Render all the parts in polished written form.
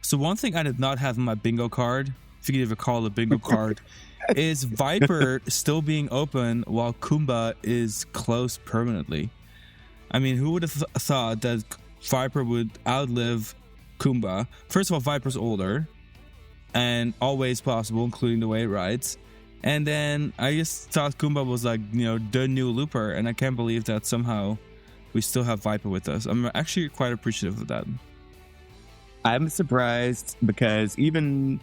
So one thing I did not have in my bingo card, if you could even call it a bingo card, is Viper still being open while Kumba is closed permanently. I mean, who would have thought that Viper would outlive Kumba? First of all, Viper's older and always possible, including the way it rides. And then I just thought Kumba was like, the new looper, and I can't believe that somehow we still have Viper with us. I'm actually quite appreciative of that. I'm surprised because even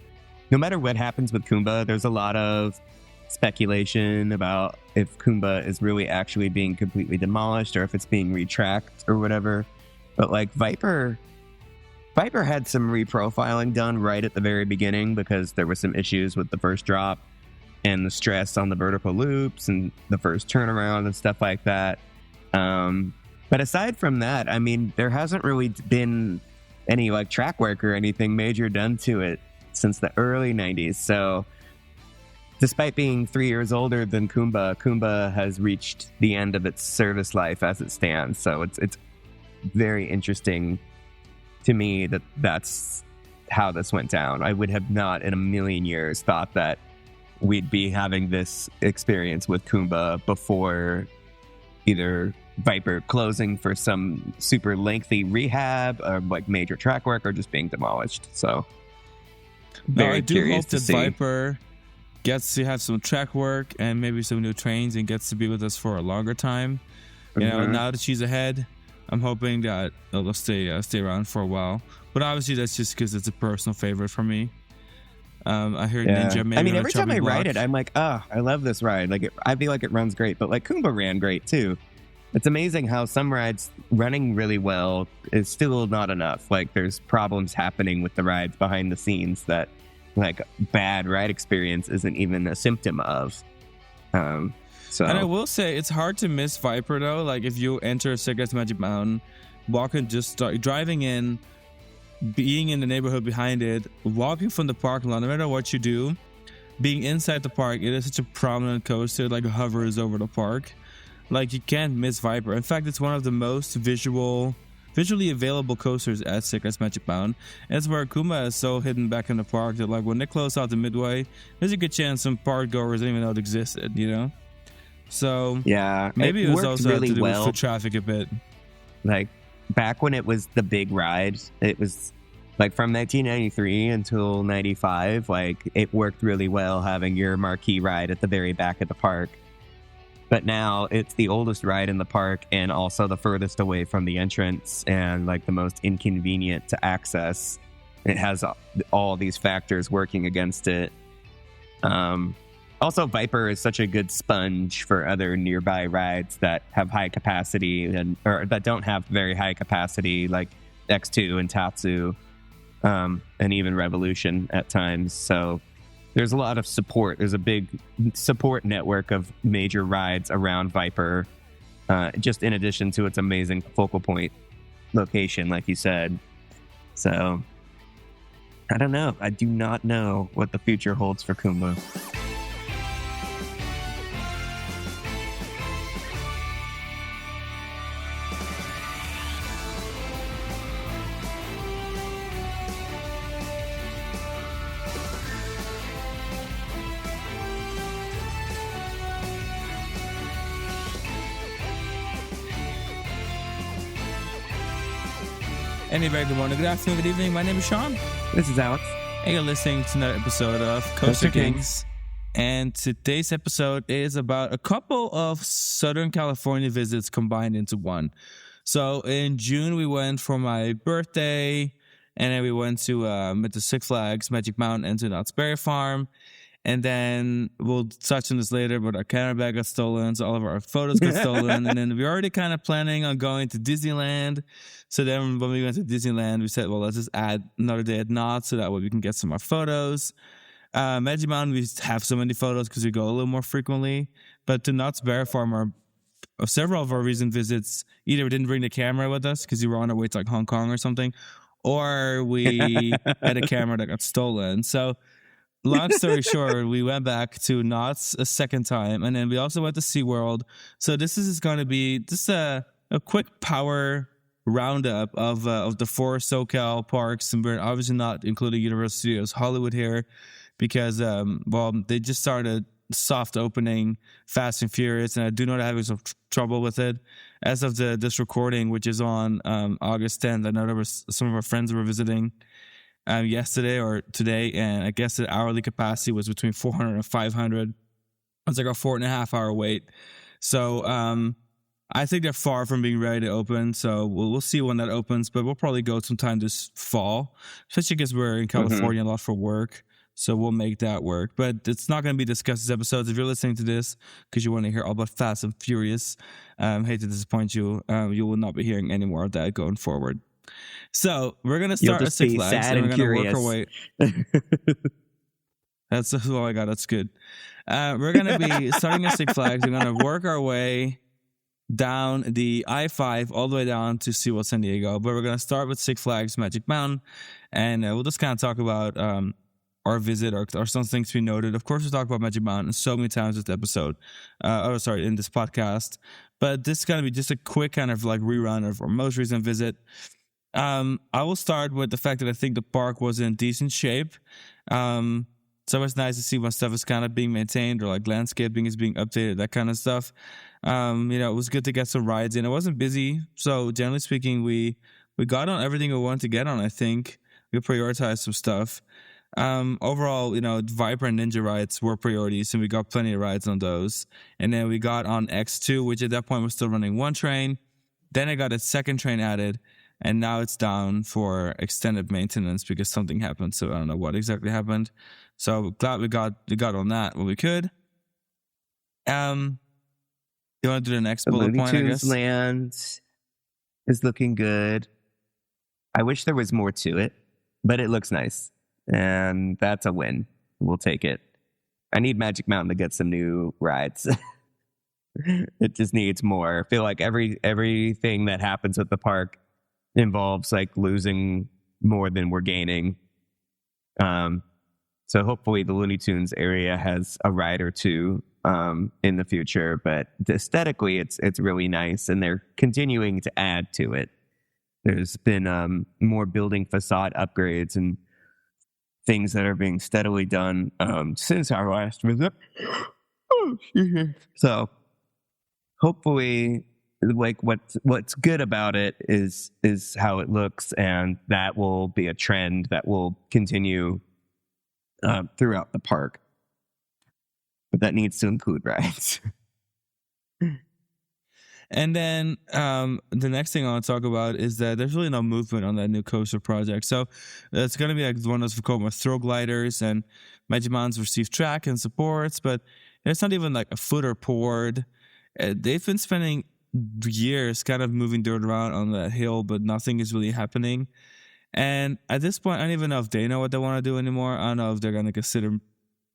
no matter what happens with Kumba, there's a lot of speculation about if Kumba is really actually being completely demolished or if it's being retracked or whatever. But like Viper had some reprofiling done right at the very beginning because there were some issues with the first drop and the stress on the vertical loops and the first turnaround and stuff like that. But aside from that, I mean, there hasn't really been any like track work or anything major done to it since the early 90s. So despite being 3 years older than Kumba has reached the end of its service life as it stands. So it's very interesting to me that that's how this went down. I would have not in a million years thought that we'd be having this experience with Kumba before either Viper closing for some super lengthy rehab or like major track work or just being demolished. So I do hope that Viper gets to have some track work and maybe some new trains and gets to be with us for a longer time. Now that she's ahead, I'm hoping that it'll stay around for a while. But obviously that's just because it's a personal favorite for me. I heard Ninja maybe. I mean, every time I ride it, I'm like, I love this ride. Like, I feel like it runs great. But like Kumba ran great too. It's amazing how some rides running really well is still not enough. Like, there's problems happening with the rides behind the scenes that like bad ride experience isn't even a symptom of. And I will say it's hard to miss Viper though. Like if you enter Cigarettes Magic Mountain, driving in, being in the neighborhood behind it, walking from the parking lot, no matter what you do, being inside the park, it is such a prominent coaster, like hovers over the park. Like you can't miss Viper. In fact, it's one of the most visually available coasters at Cigarettes Magic Mountain. And it's where Kumba is so hidden back in the park that like when they close out the midway, there's a good chance some park goers didn't even know it existed, So yeah, maybe it was also really to do well with foot traffic a bit. Like back when it was the big ride, it was like from 1993 until 95. Like it worked really well having your marquee ride at the very back of the park. But now it's the oldest ride in the park and also the furthest away from the entrance and like the most inconvenient to access. It has all these factors working against it. Also, Viper is such a good sponge for other nearby rides that have high capacity or that don't have very high capacity, like X2 and Tatsu, and even Revolution at times. So there's a lot of support. There's a big support network of major rides around Viper, just in addition to its amazing focal point location, like you said. So I don't know. I do not know what the future holds for Kumba. Any very good morning, good afternoon, good evening. My name is Sean. This is Alex. And you're listening to another episode of Coaster Kings. And today's episode is about a couple of Southern California visits combined into one. So in June, we went for my birthday, and then we went to the Six Flags Magic Mountain and to Knott's Berry Farm. And then we'll touch on this later, but our camera bag got stolen, so all of our photos got stolen. And then we're already kind of planning on going to Disneyland. So then when we went to Disneyland, we said, well, let's just add another day at Knott so that way we can get some more photos. Magic Mountain, we have so many photos because we go a little more frequently. But to Knott's Berry Farm, several of our recent visits, either we didn't bring the camera with us because we were on our way to like Hong Kong or something, or we had a camera that got stolen. So long story short, we went back to Knott's a second time, and then we also went to SeaWorld. So this is going to be just a quick power roundup of the 4 SoCal parks, and we're obviously not including Universal Studios Hollywood here because they just started soft opening Fast and Furious, and I do know they're having some trouble with it. As of this recording, which is on August 10th, I know there was some of our friends were visiting yesterday or today, and I guess the hourly capacity was between 400 and 500. It's like a 4.5 hour wait. So I think they're far from being ready to open. So we'll see when that opens, but we'll probably go sometime this fall, especially because we're in California a lot for work. So we'll make that work. But it's not going to be discussed as episodes. If you're listening to this because you want to hear all about Fast and Furious, hate to disappoint you, you will not be hearing any more of that going forward. So we're going to start at Six Flags, and we're going to work our way. That's all I got. That's good. We're going to be starting at Six Flags. We're going to work our way down the I-5 all the way down to SeaWorld San Diego. But we're going to start with Six Flags Magic Mountain, and we'll just kind of talk about our visit or some things we noted. Of course, we talk about Magic Mountain so many times this episode. In this podcast. But this is going to be just a quick kind of like rerun of our most recent visit. I will start with the fact that I think the park was in decent shape. It's always nice to see when stuff is kind of being maintained or like landscaping is being updated, that kind of stuff. It was good to get some rides in. It wasn't busy. So generally speaking, we got on everything we wanted to get on, I think. We prioritized some stuff. Overall, Viper and Ninja rides were priorities, and we got plenty of rides on those. And then we got on X2, which at that point was still running one train. Then I got a second train added, and now it's down for extended maintenance because something happened. So I don't know what exactly happened. So glad we got on that when we could. You want to do the next bullet point, I guess? Land is looking good. I wish there was more to it, but it looks nice. And that's a win. We'll take it. I need Magic Mountain to get some new rides. It just needs more. I feel like everything that happens at the park involves like losing more than we're gaining. So hopefully the Looney Tunes area has a ride or two in the future. But aesthetically, it's really nice, and they're continuing to add to it. There's been more building facade upgrades and things that are being steadily done since our last visit. So hopefully, like what's good about it is how it looks, and that will be a trend that will continue throughout the park. But that needs to include rides. And then the next thing I want to talk about is that there's really no movement on that new coaster project. So it's going to be like one of those called throw gliders, and Magic Mountain's received track and supports, but there's not even like a footer poured. They've been spending years kind of moving dirt around on that hill, but nothing is really happening. And at this point, I don't even know if they know what they want to do anymore. I don't know if they're going to consider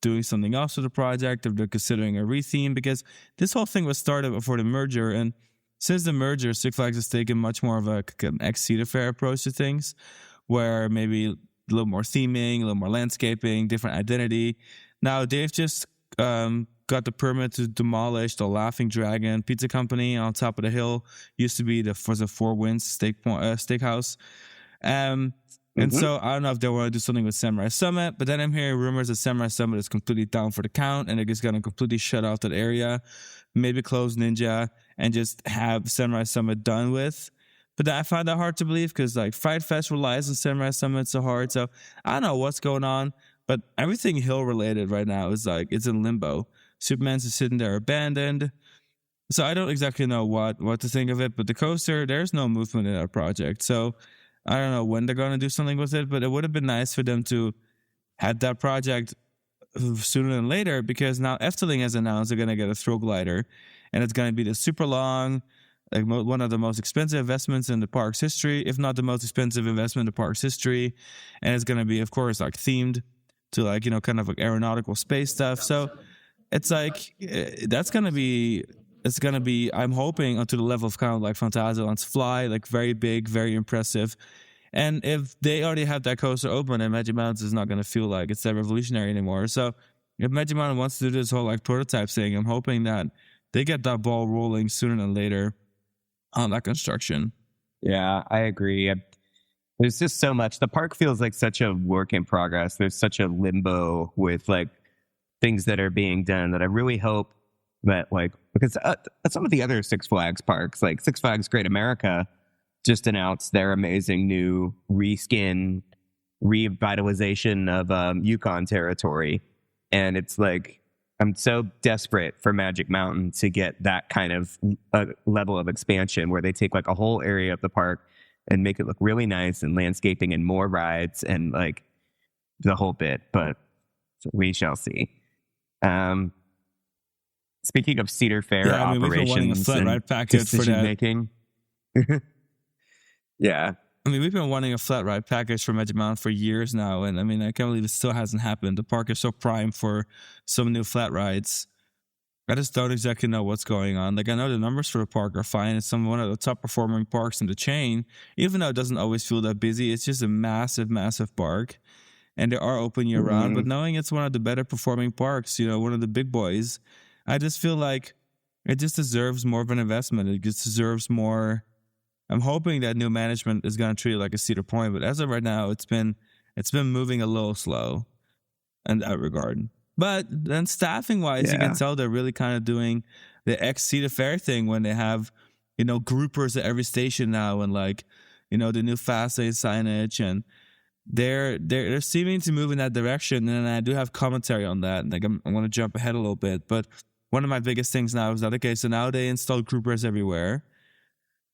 doing something else with the project, if they're considering a retheme, because this whole thing was started before the merger, and since the merger, Six Flags has taken much more of an ex-Cedar Fair approach to things, where maybe a little more theming, a little more landscaping, different identity. Now they've just got the permit to demolish the Laughing Dragon Pizza Company on top of the hill. Used to be the Four Winds Steakhouse. And so I don't know if they want to do something with Samurai Summit, but then I'm hearing rumors that Samurai Summit is completely down for the count, and they're just going to completely shut off that area, maybe close Ninja, and just have Samurai Summit done with. But I find that hard to believe because like Fright Fest relies on Samurai Summit so hard. So I don't know what's going on, but everything hill related right now is like it's in limbo. Superman's just sitting there abandoned. So I don't exactly know what to think of it, but the coaster, there's no movement in that project. So I don't know when they're going to do something with it, but it would have been nice for them to have that project sooner than later, because now Efteling has announced they're going to get a throw glider, and it's going to be the super long, like one of the most expensive investments in the park's history, if not the most expensive investment in the park's history. And it's going to be, of course, like themed to like, kind of like aeronautical space stuff. So it's like, it's going to be, I'm hoping, onto the level of kind of like Phantasialand's Fly, like very big, very impressive. And if they already have that coaster open, then Magic Mountain is not going to feel like it's that revolutionary anymore. So if Magic Mountain wants to do this whole like prototype thing, I'm hoping that they get that ball rolling sooner than later on that construction. Yeah, I agree. There's just so much. The park feels like such a work in progress. There's such a limbo with like things that are being done that I really hope that like, because some of the other Six Flags parks, like Six Flags Great America, just announced their amazing new revitalization of Yukon territory. And it's like, I'm so desperate for Magic Mountain to get that kind of level of expansion where they take like a whole area of the park and make it look really nice and landscaping and more rides and like the whole bit. But we shall see. Speaking of Cedar Fair operations, we've been wanting a flat ride package for that. Making. Yeah. I mean, we've been wanting a flat ride package for Magic Mountain for years now, and I mean, I can't believe it still hasn't happened. The park is so primed for some new flat rides. I just don't exactly know what's going on. Like, I know the numbers for the park are fine. It's one of the top performing parks in the chain, even though it doesn't always feel that busy. It's just a massive, massive park, and they are open year round. But knowing it's one of the better performing parks, one of the big boys, I just feel like it just deserves more of an investment. It just deserves more. I'm hoping that new management is going to treat it like a Cedar Point, but as of right now, it's been moving a little slow in that regard. But then staffing wise, you can tell they're really kind of doing the ex Cedar Fair thing when they have, groupers at every station now, and like, the new fast lane signage, and they're seeming to move in that direction. And I do have commentary on that. Like, I'm going to jump ahead a little bit, but one of my biggest things now is that, okay, so now they installed groupers everywhere.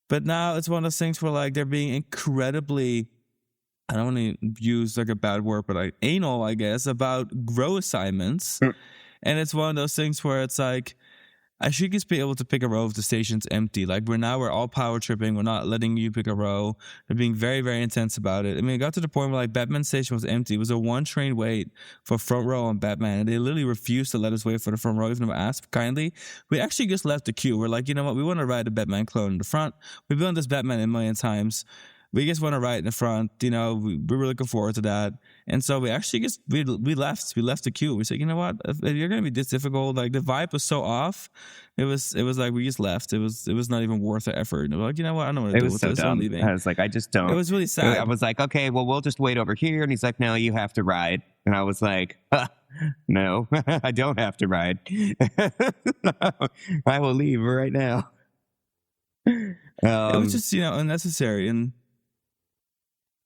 But now it's one of those things where like they're being incredibly, I don't want to use like a bad word, but like anal, I guess, about row assignments. And it's one of those things where it's like, I should just be able to pick a row if the station's empty. Like we're all power tripping. We're not letting you pick a row. They're being very, very intense about it. I mean, it got to the point where like Batman Station was empty. It was a one train wait for front row on Batman. And they literally refused to let us wait for the front row, even though I asked kindly. We actually just left the queue. We're like, you know what? We want to ride the Batman clone in the front. We've been on this Batman a million times. We just want to ride in the front. We were looking forward to that. And so we actually we left. We left the queue. We said, you know what? If you're going to be this difficult, like the vibe was so off. It was like we just left. It was not even worth the effort. And we're like, you know what? I don't know what to do with this. I'm leaving. I was like, I just don't. It was really sad. I was like, okay, well, we'll just wait over here. And he's like, no, you have to ride. And I was like, no, I don't have to ride. I will leave right now. It was just, unnecessary. And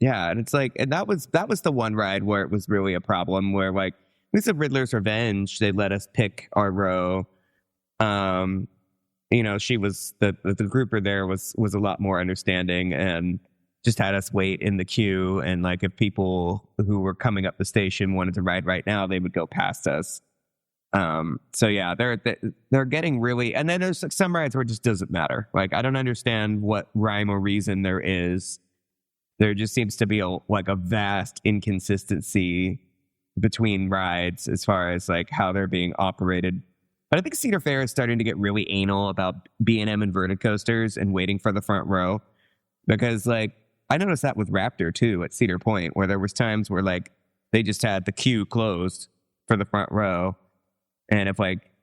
yeah, and it's like, and that was the one ride where it was really a problem, where like, at least at Riddler's Revenge, they let us pick our row. She was the grouper there was a lot more understanding and just had us wait in the queue. And like, if people who were coming up the station wanted to ride right now, they would go past us. So yeah, they're getting really, and then there's like some rides where it just doesn't matter. Like, I don't understand what rhyme or reason there is. There just seems to be a vast inconsistency between rides as far as like how they're being operated. But I think Cedar Fair is starting to get really anal about B&M inverted coasters and waiting for the front row, because like I noticed that with Raptor too at Cedar Point, where there was times where like they just had the queue closed for the front row, and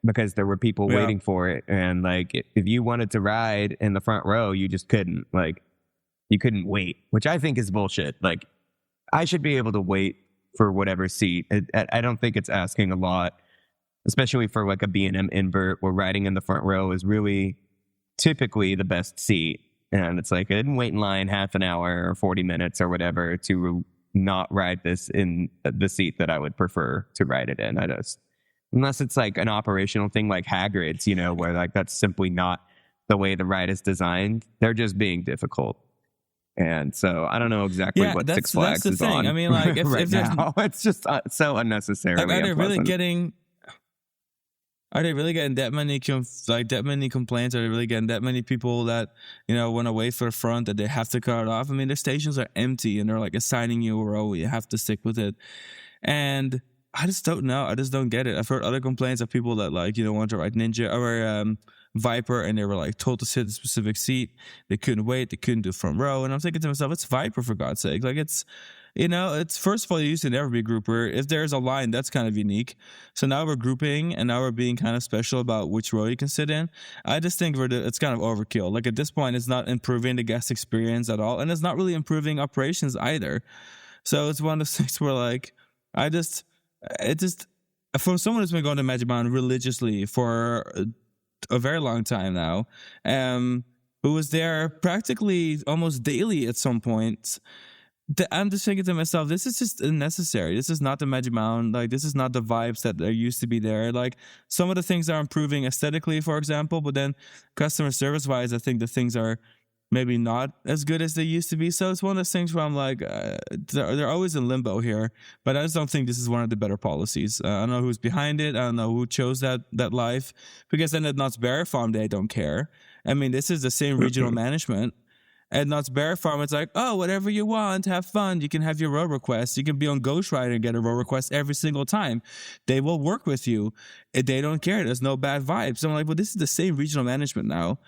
because there were people waiting for it, and like if you wanted to ride in the front row, you just couldn't. Like, you couldn't wait, which I think is bullshit. Like, I should be able to wait for whatever seat. I don't think it's asking a lot, especially for like a B&M invert where riding in the front row is really typically the best seat. And it's like, I didn't wait in line half an hour or 40 minutes or whatever to not ride this in the seat that I would prefer to ride it in. Unless it's like an operational thing like Hagrid's, where like that's simply not the way the ride is designed. They're just being difficult. And so I don't know exactly what Six Flags is on. I mean, like, if now, it's just so unnecessarily like, are they unpleasant. really getting that many complaints? Are they really getting that many people that want to wait for the front that they have to cut it off? I mean, their stations are empty and they're like assigning you a row. You have to stick with it, and I just don't know. I just don't get it. I've heard other complaints of people that like want to ride Ninja or Viper, and they were like told to sit in a specific seat. They couldn't wait. They couldn't do front row. And I'm thinking to myself, it's Viper, for God's sake. Like, it's it's first of all, you used to never be a grouper. If there's a line, that's kind of unique. So now we're grouping, and now we're being kind of special about which row you can sit in. I just think it's kind of overkill. Like at this point, it's not improving the guest experience at all, and it's not really improving operations either. So it's one of those things where like for someone who's been going to Magic Mountain religiously for a very long time now, who was there practically almost daily at some point. I'm just thinking to myself, this is just unnecessary. This is not the Magic Mountain. Like, this is not the vibes that there used to be there. Like, some of the things are improving aesthetically, for example, but then customer service wise, I think the things are maybe not as good as they used to be. So it's one of those things where I'm like, they're always in limbo here, but I just don't think this is one of the better policies. I don't know who's behind it. I don't know who chose that life, because then at Knott's Berry Farm, they don't care. I mean, this is the same regional management. At Knott's Berry Farm, it's like, oh, whatever you want, have fun. You can have your row requests. You can be on Ghost Rider and get a row request every single time. They will work with you. They don't care. There's no bad vibes. So I'm like, well, this is the same regional management now.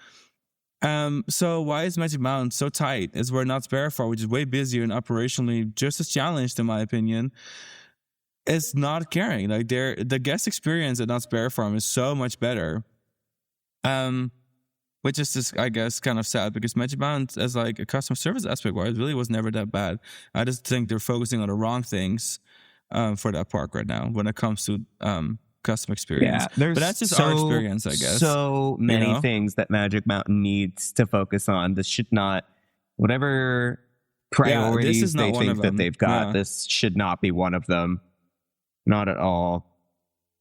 So why is Magic Mountain so tight? Is where Knott's Berry Farm, which is way busier and operationally just as challenged, in my opinion, is not caring. Like the guest experience at Knott's Berry Farm is so much better. Which is just, I guess, kind of sad, because Magic Mountain, as like a customer service aspect wise, really was never that bad. I just think they're focusing on the wrong things for that park right now when it comes to customer experience. Yeah, but that's just our experience, I guess. So many things that Magic Mountain needs to focus on. This should not, whatever priorities they think that they've got, this should not be one of them. Not at all.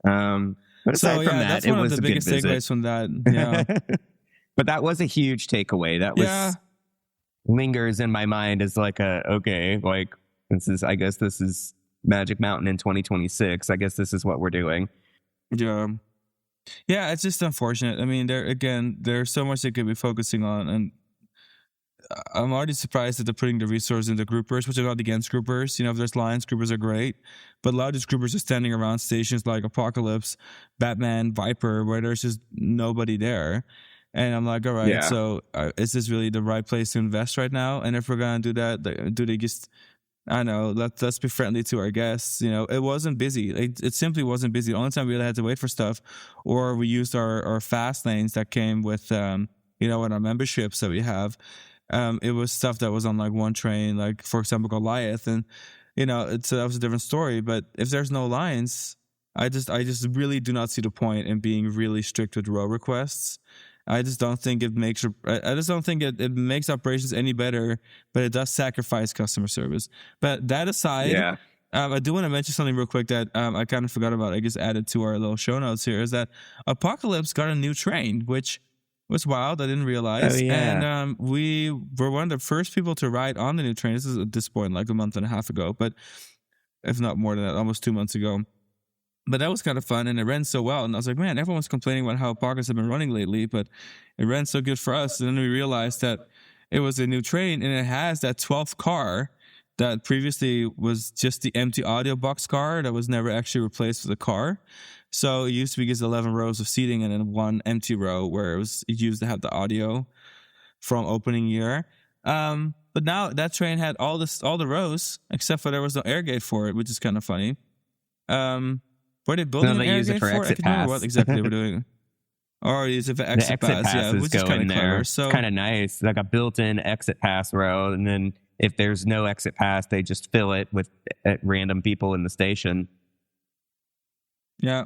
But aside from that, that's it one was of the biggest takeaways from that. Yeah. But that was a huge takeaway. That was lingers in my mind as like this is Magic Mountain in 2026. I guess this is what we're doing. Yeah. Yeah, it's just unfortunate. I mean, there's so much they could be focusing on, and I'm already surprised that they're putting the resources into groupers, which are not against groupers. If there's lines, groupers are great. But a lot of these groupers are standing around stations like Apocalypse, Batman, Viper, where there's just nobody there. And I'm like, all right, so is this really the right place to invest right now? And if we're going to do that, do they just, I don't know, let's be friendly to our guests. It wasn't busy. It simply wasn't busy. The only time we really had to wait for stuff, or we used our fast lanes that came with, in our memberships that we have. It was stuff that was on like one train, like for example, Goliath. And, that was a different story. But if there's no lines, I just really do not see the point in being really strict with row requests. I just don't think it makes operations any better, but it does sacrifice customer service. But that aside, I do want to mention something real quick that I kind of forgot about. I just added to our little show notes here, is that Apocalypse got a new train, which was wild. I didn't realize. Oh, yeah. And we were one of the first people to ride on the new train. This is at this point like a month and a half ago, but if not more than that, almost 2 months ago. But that was kind of fun, and it ran so well. And I was like, man, everyone's complaining about how Apocalypse have been running lately, but it ran so good for us. And then we realized that it was a new train, and it has that 12th car that previously was just the empty audio box car that was never actually replaced with a car. So it used to be just 11 rows of seating and then one empty row where it used to have the audio from opening year. But now that train had all the rows, except for there was no air gate for it, which is kind of funny. Were they building an air gate for it? I can't remember what exactly they were doing. Or use it for exit pass, yeah, which is kind of clever. So it's kind of nice, like a built-in exit pass row, and then if there's no exit pass, they just fill it with random people in the station. Yeah,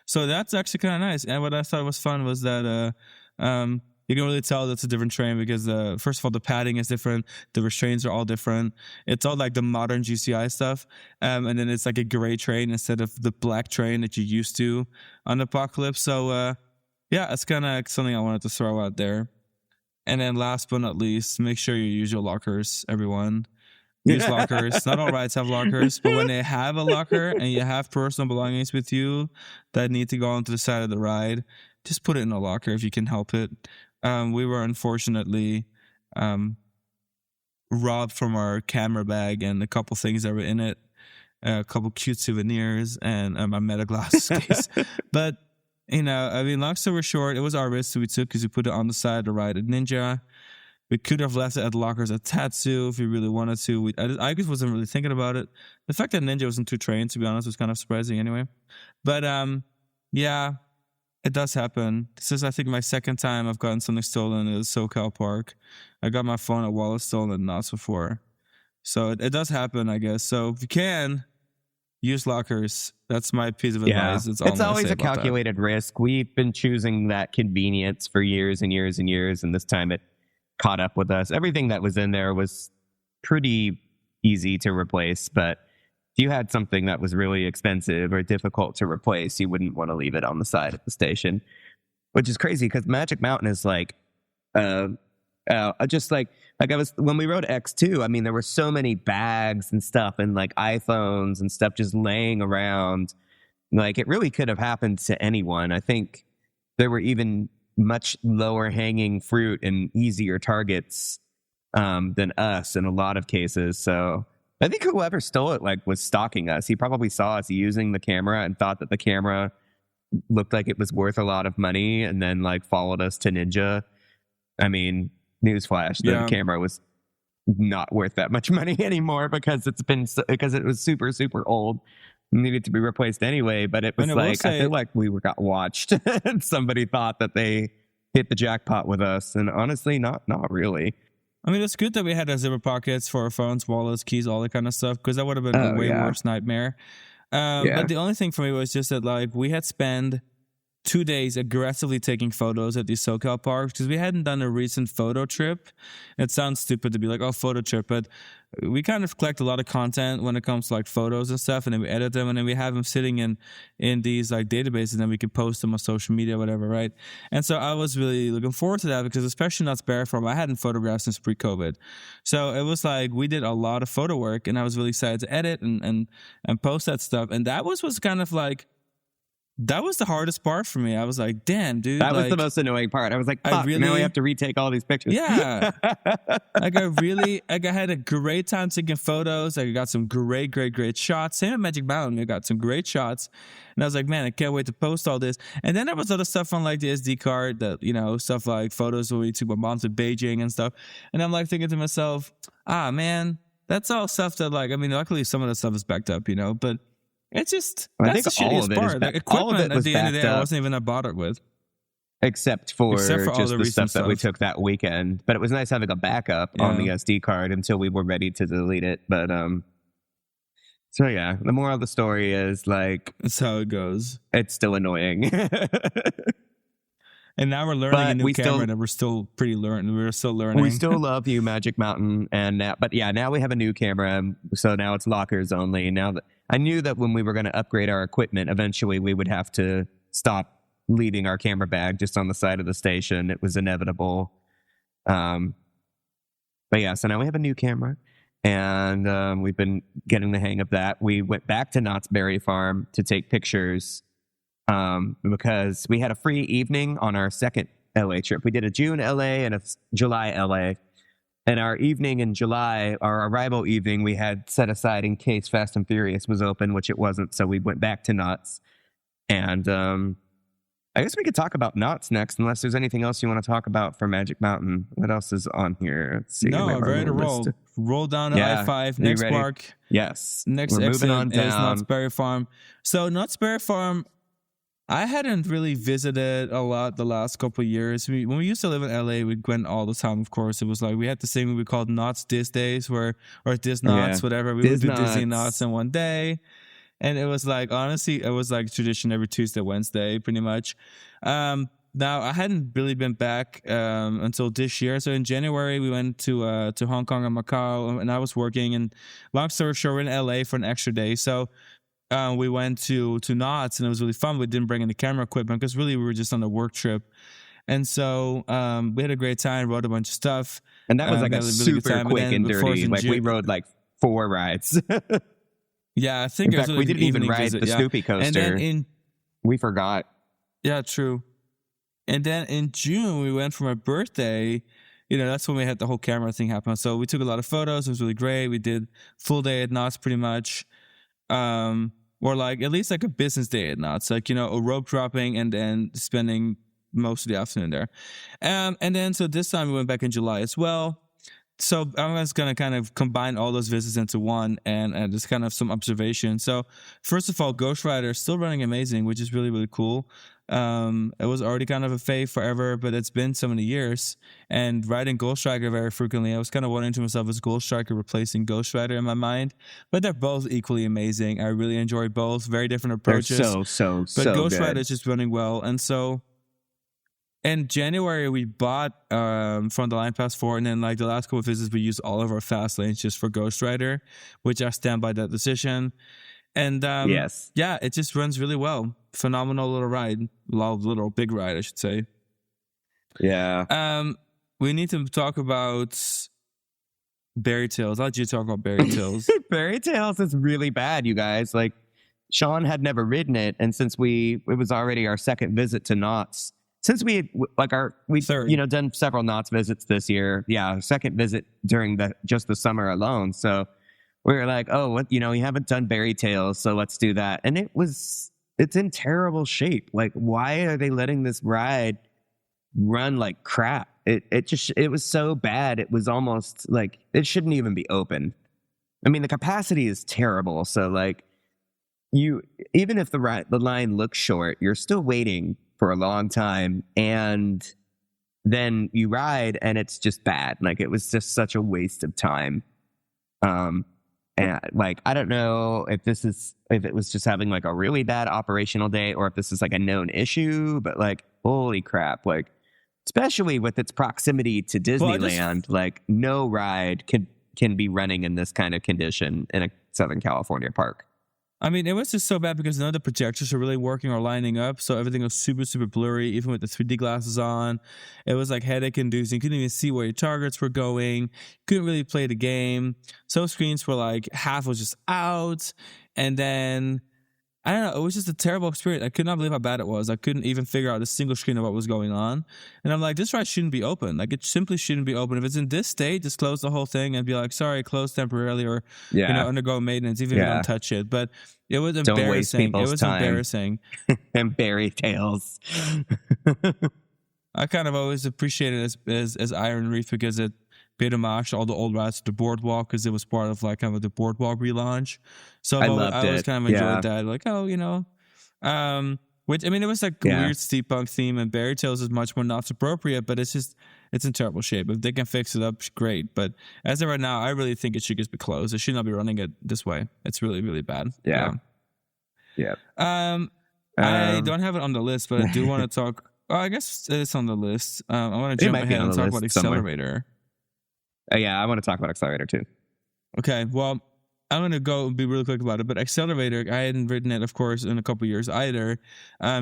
so that's actually kind of nice. And what I thought was fun was that you can really tell that's a different train because first of all, the padding is different, the restraints are all different. It's all like the modern GCI stuff, and then it's like a gray train instead of the black train that you used to on Apocalypse. So yeah, it's kind of something I wanted to throw out there. And then last but not least, make sure you use your lockers, everyone. Use lockers. Not all rides have lockers, but when they have a locker and you have personal belongings with you that need to go onto the side of the ride, just put it in a locker if you can help it. We were unfortunately robbed from our camera bag and a couple things that were in it, a couple cute souvenirs and my Meta Glasses case. But, long story short, it was our risk that we took because we put it on the side of the ride at Ninja. We could have left it at lockers at Tatsu if we really wanted to. I just wasn't really thinking about it. The fact that Ninja wasn't too trained, to be honest, was kind of surprising anyway. But yeah, it does happen. This is, I think, my second time I've gotten something stolen at SoCal Park. I got my phone and wallet stolen at Knott's before. So it does happen, I guess. So if you can, use lockers. That's my piece of advice. It's always a calculated risk. We've been choosing that convenience for years and years and years, and this time it caught up with us. Everything that was in there was pretty easy to replace, but if you had something that was really expensive or difficult to replace, you wouldn't want to leave it on the side of the station, which is crazy because Magic Mountain is like, just like I was, when we rode X2, I mean, there were so many bags and stuff and like iPhones and stuff just laying around. Like it really could have happened to anyone. I think there were even much lower hanging fruit and easier targets than us in a lot of cases. So I think whoever stole it like was stalking us. He probably saw us using the camera and thought that the camera looked like it was worth a lot of money and then like followed us to Ninja. I mean, newsflash, the camera was not worth that much money anymore because because it was super, super old. Needed to be replaced anyway, but it was like, I feel like we got watched and somebody thought that they hit the jackpot with us. And honestly, not really. I mean, it's good that we had our zipper pockets for our phones, wallets, keys, all that kind of stuff, because that would have been a way worse nightmare. But the only thing for me was just that, like, we had spent 2 days aggressively taking photos at these SoCal parks because we hadn't done a recent photo trip. It sounds stupid to be like, oh, photo trip, but we kind of collect a lot of content when it comes to like photos and stuff, and then we edit them, and then we have them sitting in these like databases, and then we can post them on social media, whatever, right? And so I was really looking forward to that because especially Knott's Berry Farm, I hadn't photographed since pre-COVID. So it was like we did a lot of photo work, and I was really excited to edit and post that stuff. And that was kind of like, that was the hardest part for me. I was like, damn, dude. That was the most annoying part. I was like, fuck, now we have to retake all these pictures. Yeah. I had a great time taking photos. I got some great shots. Same at Magic Mountain. I got some great shots. And I was like, man, I can't wait to post all this. And then there was other stuff on like the SD card that, stuff like photos where we took my mom to Beijing and stuff. And I'm like thinking to myself, man, that's all stuff that like, I mean, luckily some of that stuff is backed up, but it's just, that's the shittiest part. Like equipment at the end of the day, I wasn't even that bothered with. Except for just the stuff that we took that weekend. But it was nice having a backup on the SD card until we were ready to delete it. But, so yeah, the moral of the story is like... That's how it goes. It's still annoying. And now we're learning a new camera, and we're still learning. We still love you, Magic Mountain, now we have a new camera, so now it's lockers only. Now that I knew that when we were going to upgrade our equipment, eventually we would have to stop leaving our camera bag just on the side of the station. It was inevitable. But yeah, so now we have a new camera, and we've been getting the hang of that. We went back to Knott's Berry Farm to take pictures. Because we had a free evening on our second LA trip. We did a June LA and a July LA. And our evening in July, our arrival evening, we had set aside in case Fast and Furious was open, which it wasn't. So we went back to Knott's. And I guess we could talk about Knott's next, unless there's anything else you want to talk about for Magic Mountain. What else is on here? Let's see. No, I'm ready to roll. Roll down to I-5, next park. Yes. Next exit is Knott's Berry Farm. So Knott's Berry Farm, I hadn't really visited a lot the last couple of years. When we used to live in LA, we went all the time, of course. It was like we had this thing we called Knott's Dis Days, or Dis Knott's, whatever. We would do Disney Knott's in one day. And it was like, honestly, it was like tradition every Tuesday, Wednesday, pretty much. Now, I hadn't really been back until this year. So in January, we went to Hong Kong and Macau, and I was working. And long story short, we're in LA for an extra day. So we went to Knott's, and it was really fun. We didn't bring any camera equipment because really we were just on a work trip. And so we had a great time, rode a bunch of stuff. And that was like a super quick and dirty. Like we rode like 4 rides. Yeah, I think in fact, we didn't even ride the Snoopy coaster. And then we forgot. Yeah, true. And then in June, we went for my birthday. That's when we had the whole camera thing happen. So we took a lot of photos. It was really great. We did full day at Knott's pretty much. Or like at least like a business day at Knott's, like, a rope dropping and then spending most of the afternoon there. And then so this time we went back in July as well. So I'm just going to kind of combine all those visits into one and just kind of some observations. So first of all, Ghost Rider is still running amazing, which is really, really cool. It was already kind of a fave forever, but it's been so many years. And riding Ghost Striker very frequently, I was kind of wondering to myself, is Ghost Striker replacing Ghost Rider in my mind? But they're both equally amazing. I really enjoy both. Very different approaches. They're but Ghost good. Rider is just running well. And so in January, we bought from the Line Pass 4, and then like the last couple of visits, we used all of our fast lanes just for Ghost Rider, which I stand by that decision. And yes, yeah, it just runs really well. Phenomenal little ride, little big ride, I should say. Yeah. We need to talk about Berry Tales. I'll let you talk about Berry Tales. Berry Tales is really bad, you guys. Like, Sean had never ridden it, and since it was already our second visit to Knott's. Since we had done several Knott's visits this year, second visit during just the summer alone. So we were like, oh, what, we haven't done Berry Tales, so let's do that. And it's in terrible shape. Like, why are they letting this ride run like crap? It was so bad. It was almost like it shouldn't even be open. I mean, the capacity is terrible. So like, even if the line looks short, you're still waiting for a long time, and then you ride and it's just bad. Like, it was just such a waste of time. And like, I don't know if it was just having like a really bad operational day, or if this is like a known issue, but like, holy crap. Like, especially with its proximity to Disneyland, like no ride can be running in this kind of condition in a Southern California park. I mean, it was just so bad because none of the projectors are really working or lining up. So everything was super, super blurry, even with the 3D glasses on. It was like headache inducing. You couldn't even see where your targets were going. You couldn't really play the game. Some screens were like half was just out. And then, I don't know, it was just a terrible experience. I could not believe how bad it was. I couldn't even figure out a single screen of what was going on. And I'm like, this ride shouldn't be open. Like, it simply shouldn't be open. If it's in this state, just close the whole thing and be like, sorry, close temporarily, or undergo maintenance, even if you don't touch it. But it was embarrassing. Don't waste people's time. Embarrassing. And Berry Tales. I kind of always appreciated it as Iron Reef because it paid homage to all the old rides to the boardwalk, because it was part of like kind of the boardwalk relaunch. So I always kind of enjoyed that. Like, which, I mean, it was like a weird steampunk theme, and Berry Tales is much more Knott's appropriate, but it's in terrible shape. If they can fix it up, great. But as of right now, I really think it should just be closed. It should not be running it this way. It's really, really bad. Yeah. I don't have it on the list, but I do want to talk. Well, I guess it's on the list. I want to jump ahead and talk about Accelerator. Somewhere. I want to talk about Accelerator too. Okay, well, I'm going to go be really quick about it. But Accelerator, I hadn't ridden it, of course, in a couple years either.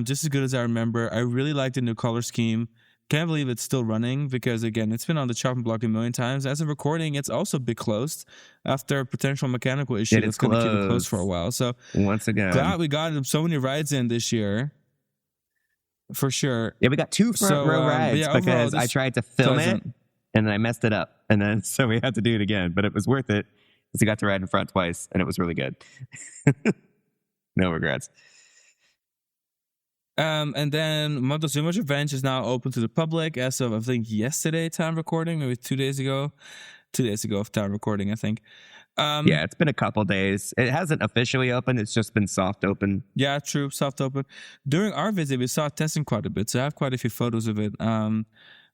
Just as good as I remember. I really like the new color scheme. Can't believe it's still running because, again, it's been on the chopping block a million times. As of recording, it's also been closed after a potential mechanical issue that's going to keep it closed for a while. So, once again, glad we got so many rides in this year. For sure. Yeah, we got 2 front row rides because I tried to film it and then I messed it up. And then so we had to do it again. But it was worth it because we got to ride in front twice and it was really good. No regrets. And then Montezuma's Revenge is now open to the public as of, I think, yesterday time recording, maybe 2 days ago. 2 days ago of time recording, I think. Yeah, it's been a couple days. It hasn't officially opened. It's just been soft open. Yeah, true. Soft open. During our visit, we saw it testing quite a bit. So I have quite a few photos of it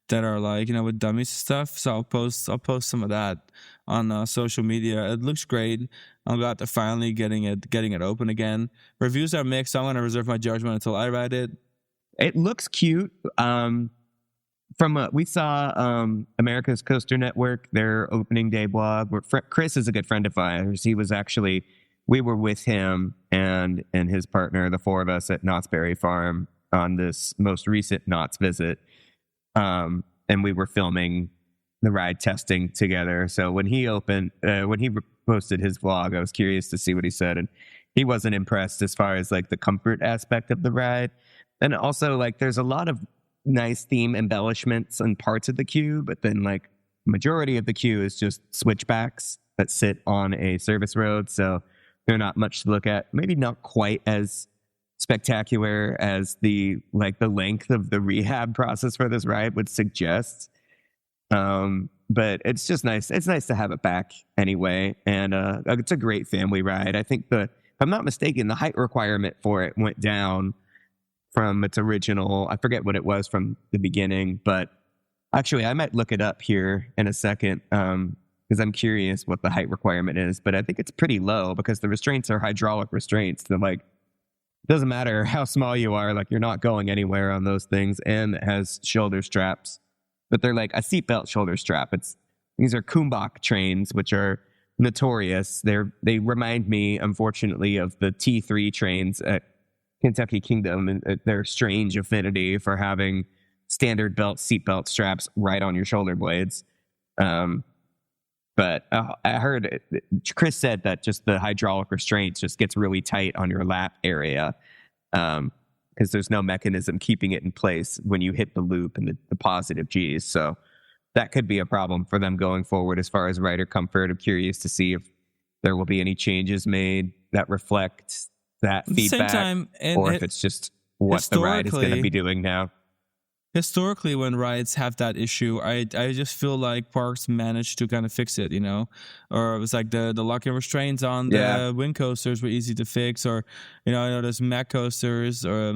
that are like, with dummies and stuff. So I'll post some of that on social media. It looks great. I'm glad they're finally getting it open again. Reviews are mixed. So I'm going to reserve my judgment until I ride it. It looks cute. We saw America's Coaster Network, their opening day blog. Chris is a good friend of ours. We were with him and his partner, the 4 of us at Knott's Berry Farm on this most recent Knott's visit. And we were filming the ride testing together. So when he posted his vlog, I was curious to see what he said. And he wasn't impressed as far as like the comfort aspect of the ride. And also like there's a lot of nice theme embellishments and parts of the queue, but then like majority of the queue is just switchbacks that sit on a service road, so they're not much to look at. Maybe not quite as spectacular as the length of the rehab process for this ride would suggest. But it's just nice. It's nice to have it back anyway. And it's a great family ride. I think if I'm not mistaken, the height requirement for it went down from its original. I forget what it was from the beginning, but actually I might look it up here in a second. Because I'm curious what the height requirement is, but I think it's pretty low because the restraints are hydraulic restraints. They're like, it doesn't matter how small you are, like you're not going anywhere on those things. And it has shoulder straps, but they're like a seatbelt shoulder strap. These are Kumbach trains, which are notorious. They remind me, unfortunately, of the T3 trains at Kentucky Kingdom and their strange affinity for having standard seatbelt straps right on your shoulder blades. But I heard Chris said that just the hydraulic restraints just gets really tight on your lap area because there's no mechanism keeping it in place when you hit the loop and the positive G's. So that could be a problem for them going forward as far as rider comfort. I'm curious to see if there will be any changes made that reflect that feedback, same time, or if it's just what the ride is going to be doing now. Historically, when rides have that issue, I just feel like parks managed to kind of fix it, or it was like the locking restraints on the wind coasters were easy to fix, or, I know there's Mac coasters, or,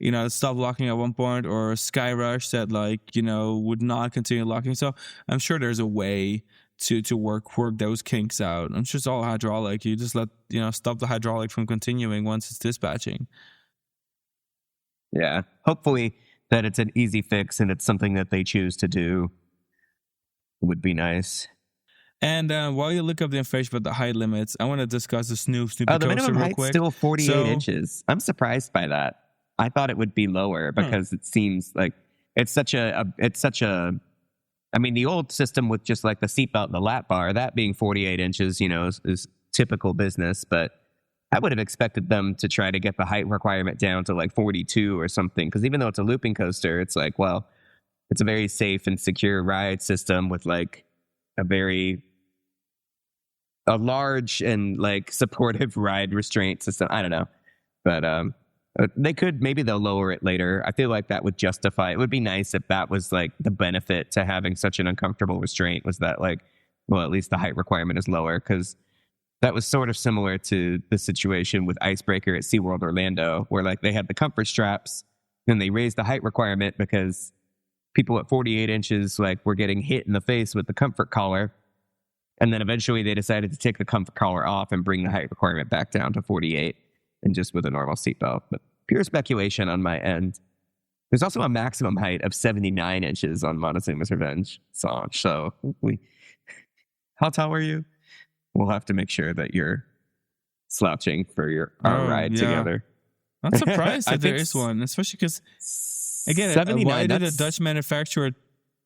that stopped locking at one point, or Sky Rush that would not continue locking. So I'm sure there's a way to work those kinks out. I'm sure it's all hydraulic. You just stop the hydraulic from continuing once it's dispatching. Yeah, hopefully that it's an easy fix and it's something that they choose to do would be nice. And while you look up the information about the height limits, I want to discuss the Snoopy coaster real quick. The minimum height's still 48 inches. I'm surprised by that. I thought it would be lower because it seems like it's such a. I mean, the old system with just like the seatbelt and the lap bar, that being 48 inches, is typical business, but I would have expected them to try to get the height requirement down to like 42 or something. Because even though it's a looping coaster, it's like, well, it's a very safe and secure ride system with like a large and like supportive ride restraint system. I don't know. But maybe they'll lower it later. I feel like that would justify, it would be nice if that was like the benefit to having such an uncomfortable restraint was that like, well, at least the height requirement is lower, because that was sort of similar to the situation with Icebreaker at SeaWorld Orlando, where like they had the comfort straps and they raised the height requirement because people at 48 inches like were getting hit in the face with the comfort collar. And then eventually they decided to take the comfort collar off and bring the height requirement back down to 48 and just with a normal seatbelt. But pure speculation on my end. There's also a maximum height of 79 inches on Montezuma's Revenge song. So how tall were you? We'll have to make sure that you're slouching for our ride together. I'm surprised that there is one, especially because, again, why did a Dutch manufacturer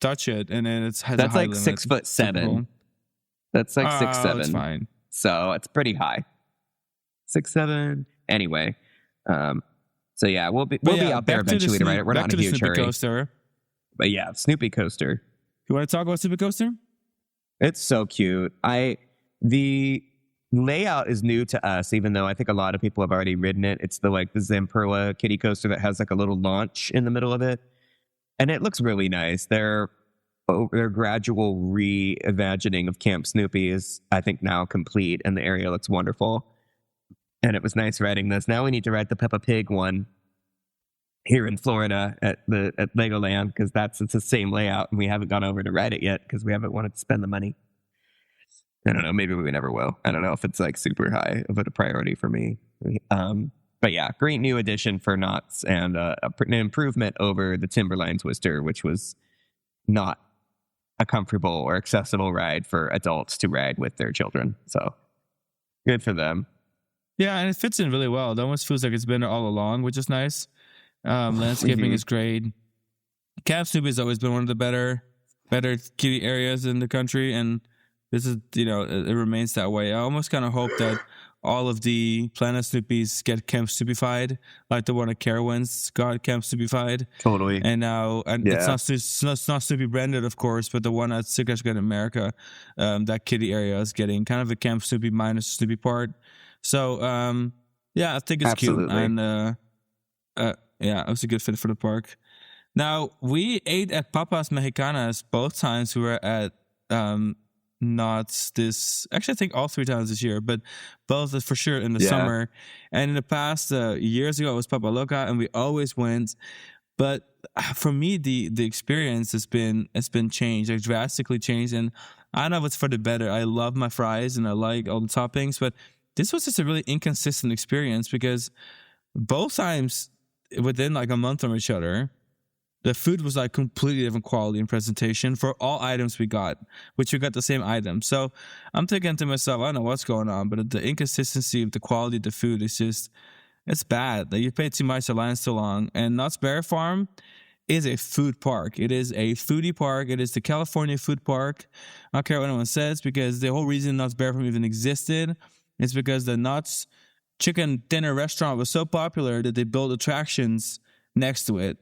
touch it? And then it has a high limit. 6'7". That's like 6'7". That's fine. So it's pretty high. 6'7". Anyway, so yeah, we'll be out there eventually to ride it. We're not in a huge hurry. Coaster. But yeah, Snoopy coaster. You want to talk about Snoopy coaster? It's so cute. The layout is new to us, even though I think a lot of people have already ridden it. It's the Zamperla kiddie coaster that has like a little launch in the middle of it. And it looks really nice. Their gradual reimagining of Camp Snoopy is, I think, now complete, and the area looks wonderful. And it was nice riding this. Now we need to ride the Peppa Pig one here in Florida at Legoland, because it's the same layout, and we haven't gone over to ride it yet because we haven't wanted to spend the money. I don't know. Maybe we never will. I don't know if it's like super high of a priority for me. But yeah, great new addition for Knott's, and an improvement over the Timberline Twister, which was not a comfortable or accessible ride for adults to ride with their children. So good for them. Yeah, and it fits in really well. It almost feels like it's been there all along, which is nice. Landscaping is great. Camp Snoopy has always been one of the better kiddie areas in the country, and this is, it remains that way. I almost kind of hope that all of the Planet Snoopies get Camp Snoopified, like the one at Carowinds got Camp Snoopified. Totally. And now, it's not Snoopy branded, of course, but the one at Signature in America, that kiddie area is getting kind of a Camp Snoopy minus Snoopy part. So, Yeah, I think it's Absolutely. cute. And yeah, it was a good fit for the park. Now, we ate at Papas Mexicanas both times we were at Knott's this, actually, I think all 3 times this year, but both for sure in the summer. And in the past, years ago, it was Papa Loca, and we always went. But for me, the experience it's been changed, like drastically changed. And I don't know if it's for the better. I love my fries and I like all the toppings, but this was just a really inconsistent experience because both times within like a month from each other, the food was like completely different quality and presentation for all items we got, which we got the same item. So I'm thinking to myself, I don't know what's going on, but the inconsistency of the quality of the food is just, it's bad. Like you pay too much, the line's too long. And Knott's Berry Farm is a food park. It is a foodie park. It is the California food park. I don't care what anyone says, because the whole reason Knott's Berry Farm even existed is because the Knott's chicken dinner restaurant was so popular that they built attractions next to it.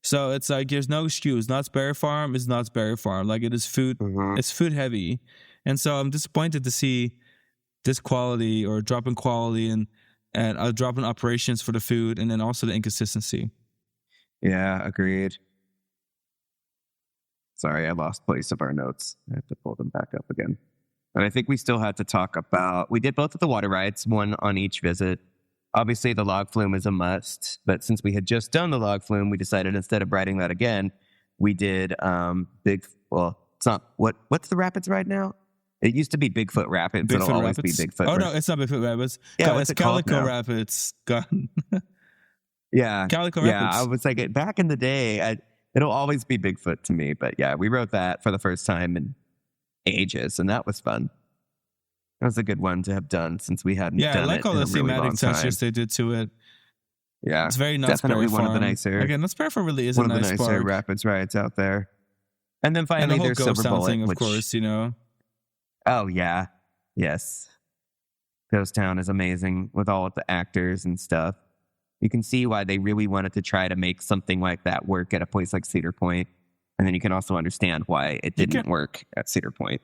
So it's like there's no excuse. Knott's Berry Farm is Knott's Berry Farm. Like it is food. It's food heavy, and so I'm disappointed to see this quality or drop in quality and a drop in operations for the food, and then also the inconsistency. Yeah, agreed. Sorry, I lost place of our notes. I have to pull them back up again. But I think we still had to talk about. We did both of the water rides, one on each visit. Obviously, the log flume is a must, but since we had just done the log flume, we decided instead of riding that again, we did it's not, what's the rapids ride now? It used to be Bigfoot Rapids. It'll always be Bigfoot. Oh, no, it's not Bigfoot Rapids. Yeah, it's Calico Rapids. Yeah. Calico Rapids. Yeah, I was like, back in the day, it'll always be Bigfoot to me. But yeah, we rode that for the first time in ages, and that was fun. That was a good one to have done since we hadn't done it. Yeah, I like all the thematic textures they did to it. Yeah, it's very Knott's Berry Farm. One of the nicer. Again, Knott's Berry Farm really is a nice park. One of the nicer rapids rides out there. And then finally, there's Silver Bullet thing, of course, you know. Oh yeah, yes. Ghost Town is amazing with all of the actors and stuff. You can see why they really wanted to try to make something like that work at a place like Cedar Point, and then you can also understand why it didn't work at Cedar Point.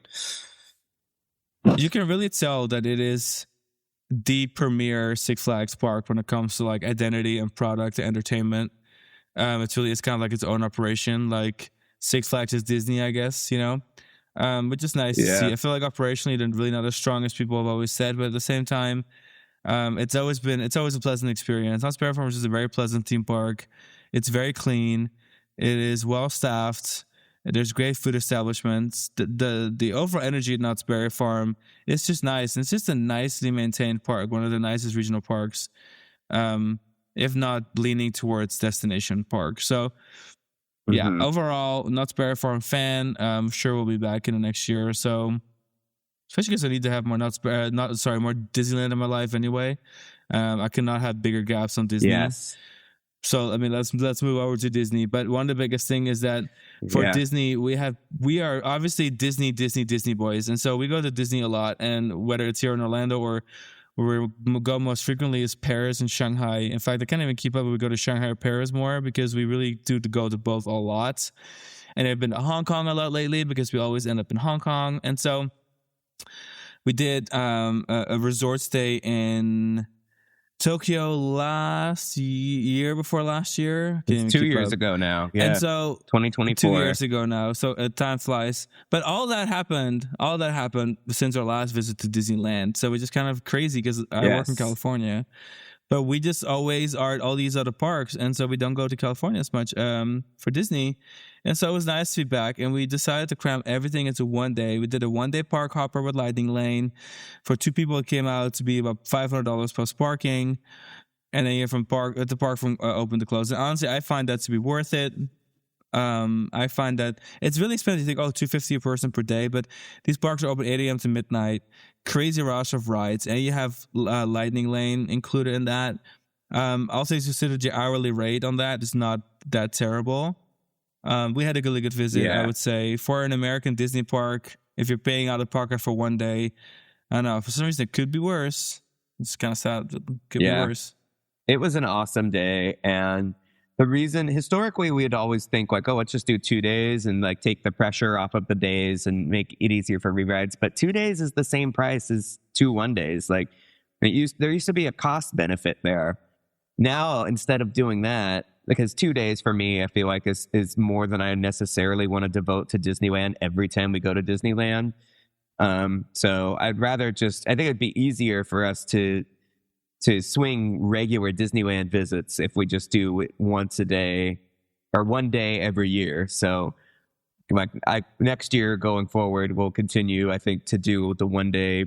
You can really tell that it is the premier Six Flags park when it comes to like identity and product and entertainment. It's kind of like its own operation. Like Six Flags is Disney, I guess, you know, which is nice to see. I feel like operationally they're really not as strong as people have always said, but at the same time, it's always a pleasant experience. Knott's Berry Farm is a very pleasant theme park. It's very clean. It is well staffed. There's great food establishments. The overall energy at Knott's Berry Farm is just nice. And it's just a nicely maintained park, one of the nicest regional parks, if not leaning towards destination park. So, yeah, overall, Knott's Berry Farm fan. I'm sure we'll be back in the next year or so. Especially because I need to have more more Disneyland in my life anyway. I cannot have bigger gaps on Disney. Yes. So I mean, let's move over to Disney. But one of the biggest thing is that for Disney, we are obviously Disney boys, and so we go to Disney a lot. And whether it's here in Orlando or where we go most frequently is Paris and Shanghai. In fact, I can't even keep up if we go to Shanghai or Paris more because we really do go to both a lot. And I've been to Hong Kong a lot lately because we always end up in Hong Kong. And so we did a resort stay in Tokyo last year before last year. It's 2 years ago now. Yeah. And so 2024. 2 years ago now. So time flies. But all that happened since our last visit to Disneyland. So it's just kind of crazy because I work in California. But we just always are at all these other parks. And so we don't go to California as much for Disney. And so it was nice to be back. And we decided to cram everything into one day. We did a one-day park hopper with Lightning Lane. For 2 people, it came out to be about $500 plus parking. And then you're from open to close. And honestly, I find that to be worth it. I find that it's really expensive. You think, $250 a person per day. But these parks are open 8 a.m. to midnight. Crazy rush of rides. And you have Lightning Lane included in that. Also, you consider the hourly rate on that is not that terrible. We had a really good visit, I would say. For an American Disney park, if you're paying out of pocket for one day, I don't know, for some reason it could be worse. It's kind of sad. It could be worse. It was an awesome day. And the reason, historically, we'd always think like, let's just do 2 days and like take the pressure off of the days and make it easier for re-rides. But 2 days is the same price as 2 1 days. Like There used to be a cost benefit there. Now, instead of doing that, because 2 days for me, I feel like is more than I necessarily want to devote to Disneyland every time we go to Disneyland. So I'd rather I think it'd be easier for us to swing regular Disneyland visits if we just do it once a day or 1 day every year. So like next year going forward, we'll continue, I think, to do the 1 day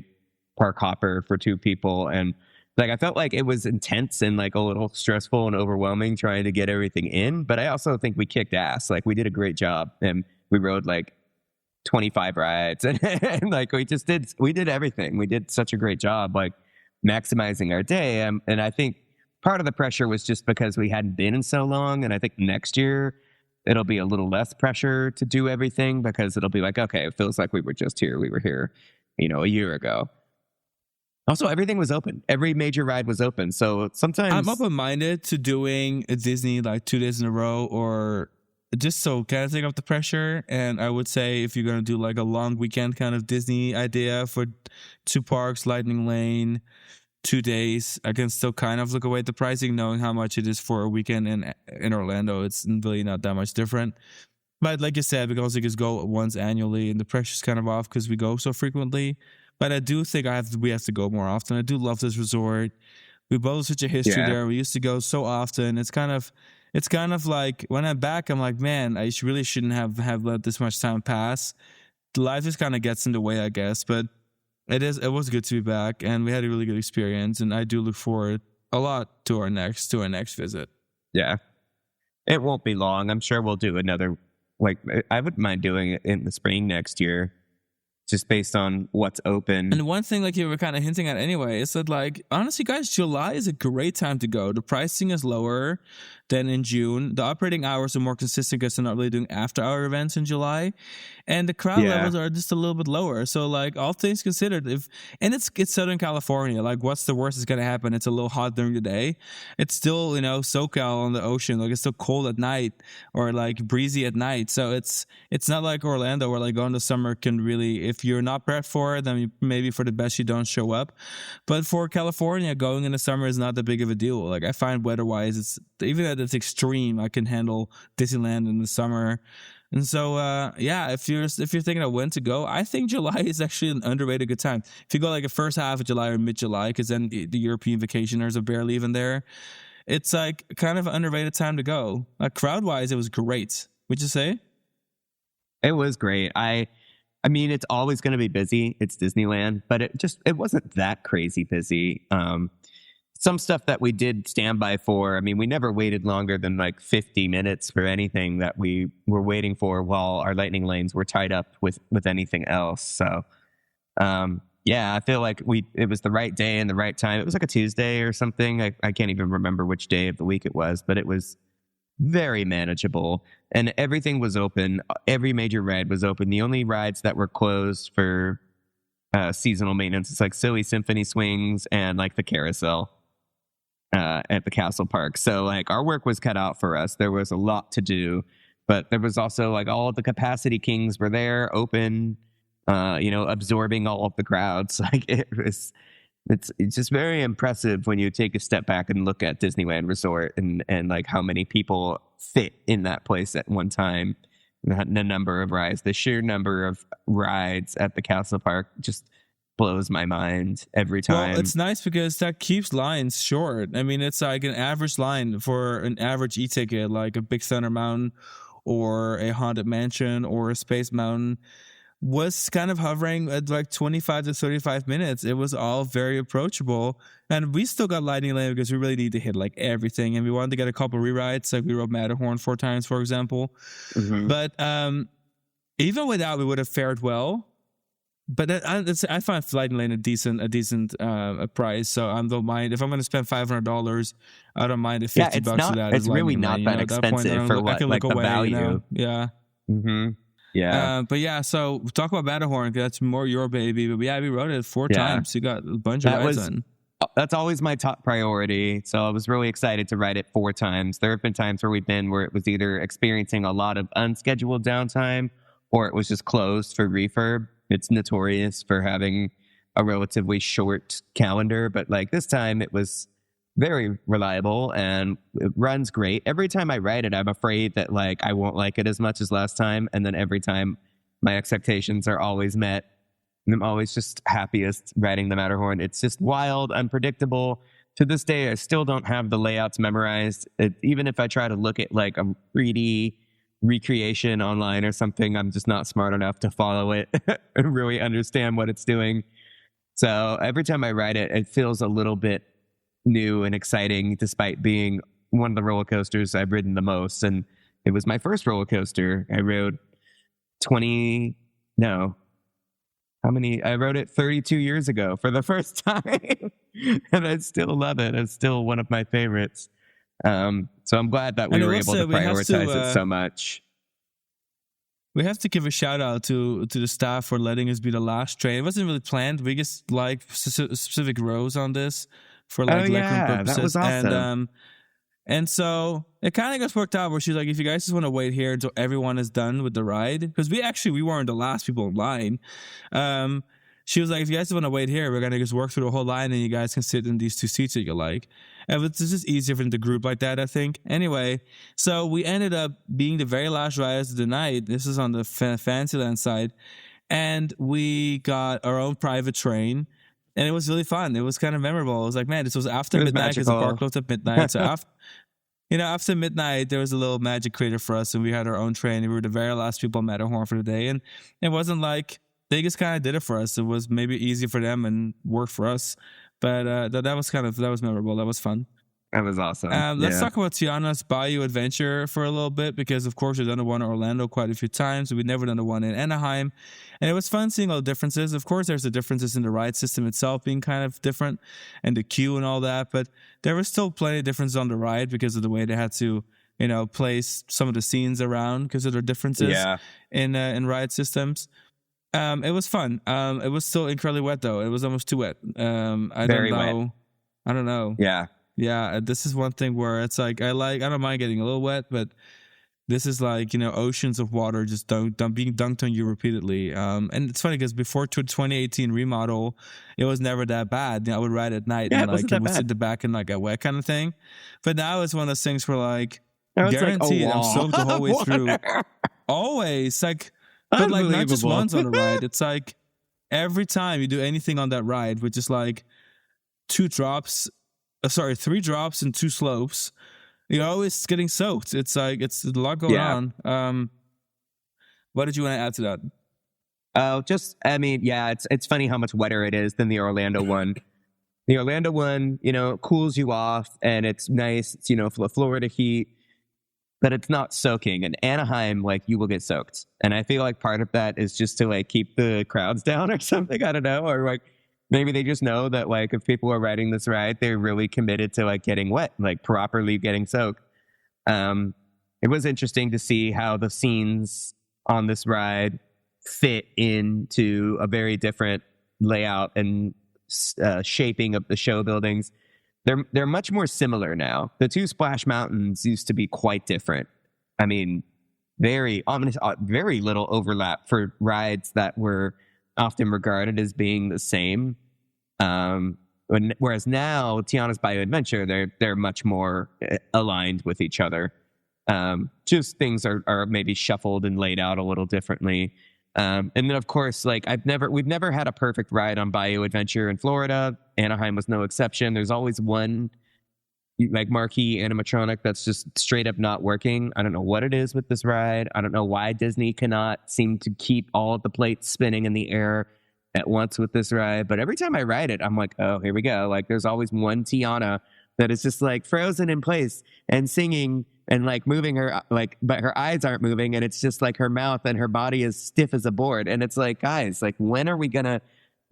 park hopper for 2 people. And like, I felt like it was intense and like a little stressful and overwhelming trying to get everything in. But I also think we kicked ass. Like, we did a great job, and we rode like 25 rides and like we did everything. We did such a great job, like maximizing our day. And I think part of the pressure was just because we hadn't been in so long. And I think next year it'll be a little less pressure to do everything, because it'll be like, okay, it feels like we were here, a year ago. Also, everything was open. Every major ride was open. So sometimes I'm open-minded to doing a Disney like 2 days in a row, or just so kind of take off the pressure. And I would say if you're going to do like a long weekend kind of Disney idea for 2 parks, Lightning Lane, 2 days, I can still kind of look away at the pricing, knowing how much it is for a weekend in Orlando. It's really not that much different. But like you said, we can also just go once annually, and the pressure's kind of off because we go so frequently. But I do think we have to go more often. I do love this resort. We both have such a history there. We used to go so often. It's kind of like when I'm back, I'm like, man, I really shouldn't have let this much time pass. Life just kind of gets in the way, I guess. But it was good to be back, and we had a really good experience. And I do look forward a lot to our next visit. Yeah, it won't be long. I'm sure we'll do another. Like, I wouldn't mind doing it in the spring next year, just based on what's open. And one thing, like you were kind of hinting at anyway, is that, like, honestly, guys, July is a great time to go. The pricing is lower than in June. The operating hours are more consistent because they're not really doing after-hour events in July. And the crowd levels are just a little bit lower. So, like, all things considered, it's Southern California. Like, what's the worst that's going to happen? It's a little hot during the day. It's still, SoCal on the ocean. Like, it's still cold at night, or, like, breezy at night. So it's not like Orlando, where, like, going to summer can really, if you're not prepped for it, then maybe for the best you don't show up. But for California, going in the summer is not that big of a deal. Like, I find weather-wise, it's even at its extreme, I can handle Disneyland in the summer. And so, if you're thinking of when to go, I think July is actually an underrated good time. If you go like the first half of July or mid-July, because then the European vacationers are barely even there, it's like kind of an underrated time to go. Like, crowd-wise, it was great. Would you say? It was great. I mean, it's always going to be busy. It's Disneyland, but it wasn't that crazy busy. Some stuff that we did stand by for, I mean, we never waited longer than like 50 minutes for anything that we were waiting for while our lightning lanes were tied up with anything else. So, I feel like it was the right day and the right time. It was like a Tuesday or something. I can't even remember which day of the week it was, but it was very manageable, and everything was open. Every major ride was open. The only rides that were closed for seasonal maintenance is like Silly Symphony swings and like the carousel at the Castle Park. So like our work was cut out for us. There was a lot to do, but there was also like all of the Capacity Kings were there, open, absorbing all of the crowds. Like it's just very impressive when you take a step back and look at Disneyland Resort and like how many people fit in that place at one time. The number of rides, the sheer number of rides at the Castle Park just blows my mind every time. Well, it's nice because that keeps lines short. I mean, it's like an average line for an average e-ticket, like a Big Thunder Mountain or a Haunted Mansion or a Space Mountain, was kind of hovering at like 25 to 35 minutes. It was all very approachable. And we still got Lightning Lane because we really need to hit like everything. And we wanted to get a couple rewrites. Like we rode Matterhorn 4 times, for example. Mm-hmm. But even without, we would have fared well. But I find Lightning Lane a decent price. So I don't mind. If I'm going to spend $500, I don't mind if $50 of that it's is really not that expensive for what, like the value. Yeah. Mm-hmm. Yeah. So talk about Matterhorn. That's more your baby. But we rode it 4 times. You got a bunch of rides on. That's always my top priority. So I was really excited to ride it 4 times. There have been times where we've been where it was either experiencing a lot of unscheduled downtime or it was just closed for refurb. It's notorious for having a relatively short calendar, but like this time it was very reliable and it runs great. Every time I ride it, I'm afraid that like I won't like it as much as last time, and then every time my expectations are always met. I'm always just happiest riding the Matterhorn. It's just wild, unpredictable. To this day, I still don't have the layouts memorized. Even if I try to look at like a 3D recreation online or something, I'm just not smart enough to follow it and really understand what it's doing. So every time I ride it, it feels a little bit new and exciting, despite being one of the roller coasters I've ridden the most. And it was my first roller coaster. I rode I rode it 32 years ago for the first time. And I still love it. It's still one of my favorites. So I'm glad that we were able to prioritize it so much. We have to give a shout out to the staff for letting us be the last train. It wasn't really planned. We just like specific rows on this for like legroom purposes. That was awesome. And so it kind of got worked out where she's like, if you guys just want to wait here until everyone is done with the ride, because we weren't the last people in line. She was like, if you guys want to wait here, we're going to just work through the whole line and you guys can sit in these two seats that you like. And it's just easier for them to group like that, I think. Anyway, so we ended up being the very last riders of the night. This is on the Fantasyland side. And we got our own private train. And it was really fun. It was kind of memorable. It was like, man, this was after midnight because the park closed at midnight. So after midnight, there was a little magic created for us, and we had our own train. We were the very last people on Matterhorn for the day, and it wasn't like they just kind of did it for us. It was maybe easy for them and worked for us, but that was memorable. That was fun. That was awesome. Let's talk about Tiana's Bayou Adventure for a little bit, because of course we've done the one in Orlando quite a few times. We've never done the one in Anaheim, and it was fun seeing all the differences. Of course, there's the differences in the ride system itself being kind of different, and the queue and all that, but there was still plenty of differences on the ride because of the way they had to, place some of the scenes around because of their differences in ride systems. It was fun. It was still incredibly wet though. It was almost too wet. I don't know. Yeah, this is one thing where it's like I don't mind getting a little wet, but this is like, oceans of water just being dunked on you repeatedly. And it's funny because before 2018 remodel, it was never that bad. I would ride at night and like it would sit in the back and like a wet kind of thing. But now it's one of those things where like guaranteed I'm soaked the whole way through. Always like, but like not just once on the ride. It's like every time you do anything on that ride, which is like 3 drops and 2 slopes, you're always getting soaked. It's like, it's a lot going on. What did you want to add to that? It's funny how much wetter it is than the Orlando one. The Orlando one, cools you off and it's nice. It's, Florida heat, but it's not soaking. And Anaheim, like, you will get soaked. And I feel like part of that is just to like keep the crowds down or something. I don't know. Or like, maybe they just know that, like, if people are riding this ride, they're really committed to, like, getting wet, like, properly getting soaked. It was interesting to see how the scenes on this ride fit into a very different layout and shaping of the show buildings. They're much more similar now. The 2 Splash Mountains used to be quite different. I mean, very little overlap for rides that were often regarded as being the same. Whereas now, Tiana's Bayou Adventure, they're much more aligned with each other. Just things are maybe shuffled and laid out a little differently. And then of course, like we've never had a perfect ride on Bayou Adventure in Florida. Anaheim was no exception. There's always one like marquee animatronic that's just straight up not working. I don't know what it is with this ride. I don't know why Disney cannot seem to keep all of the plates spinning in the air at once with this ride. But every time I ride it, I'm like, oh, here we go. Like there's always one Tiana that is just like frozen in place and singing and like moving her, like, but her eyes aren't moving. And it's just like her mouth and her body is stiff as a board. And it's like, guys, like, when are we gonna,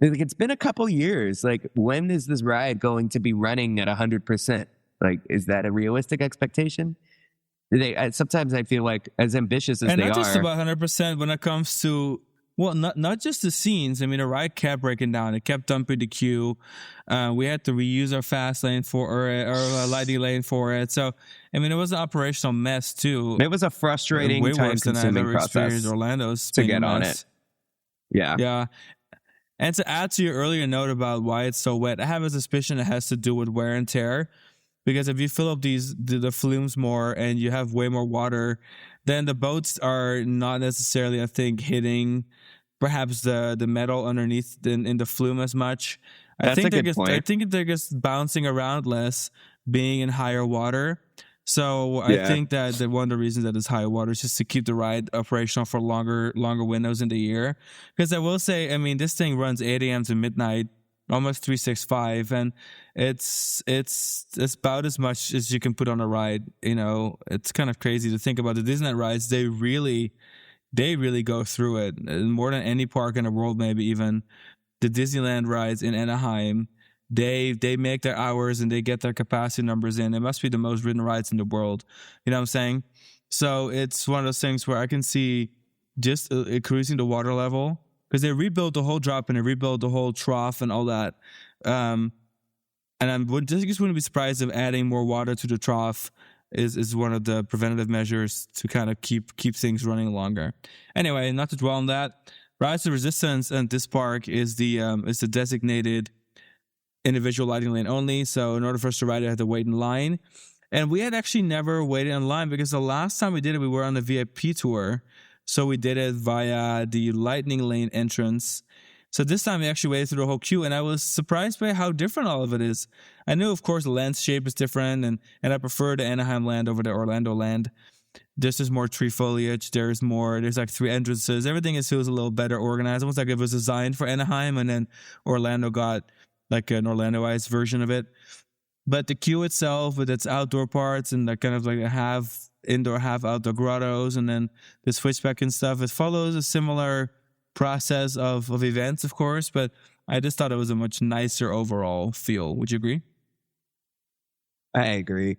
like, it's been a couple years. Like, when is this ride going to be running at 100%? Like, is that a realistic expectation? Sometimes I feel like, as ambitious as they are, and not just about 100% when it comes to, well, not just the scenes. I mean, the ride kept breaking down. It kept dumping the queue. We had to reuse our fast lane or lighting lane for it. So, I mean, it was an operational mess too. It was a frustrating, time-consuming process Orlando's to get on it. Yeah. And to add to your earlier note about why it's so wet, I have a suspicion it has to do with wear and tear. Because if you fill up the flumes more and you have way more water, then the boats are not necessarily, I think, hitting perhaps the metal underneath in the flume as much. That's a good point. I think they're just bouncing around less, being in higher water. So I think that one of the reasons that it's higher water is just to keep the ride operational for longer windows in the year. Because I will say, I mean, this thing runs 8 a.m. to midnight, almost 365, and it's about as much as you can put on a ride. You know, it's kind of crazy to think about the Disneyland rides. They really go through it more than any park in the world, maybe even. The Disneyland rides in Anaheim, they make their hours and they get their capacity numbers in. It must be the most ridden rides in the world. You know what I'm saying? So it's one of those things where I can see just increasing the water level, because they rebuilt the whole drop and they rebuilt the whole trough and all that. And I just wouldn't be surprised if adding more water to the trough is one of the preventative measures to kind of keep things running longer. Anyway, not to dwell on that. Rise of Resistance at this park is the designated individual lighting lane only. So in order for us to ride it, I had to wait in line. And we had actually never waited in line because the last time we did it, we were on the VIP tour. So we did it via the lightning lane entrance. So this time we actually waited through the whole queue, and I was surprised by how different all of it is. I knew, of course, the landscape is different, and I prefer the Anaheim land over the Orlando land. There's just more tree foliage. There's like 3 entrances. Everything feels a little better organized. Almost like it was designed for Anaheim, and then Orlando got like an Orlando-ized version of it. But the queue itself, with its outdoor parts and that kind of like a half indoor, half outdoor grottos, and then the switchback and stuff, it follows a similar process of events, of course, but I just thought it was a much nicer overall feel. Would you agree? I agree.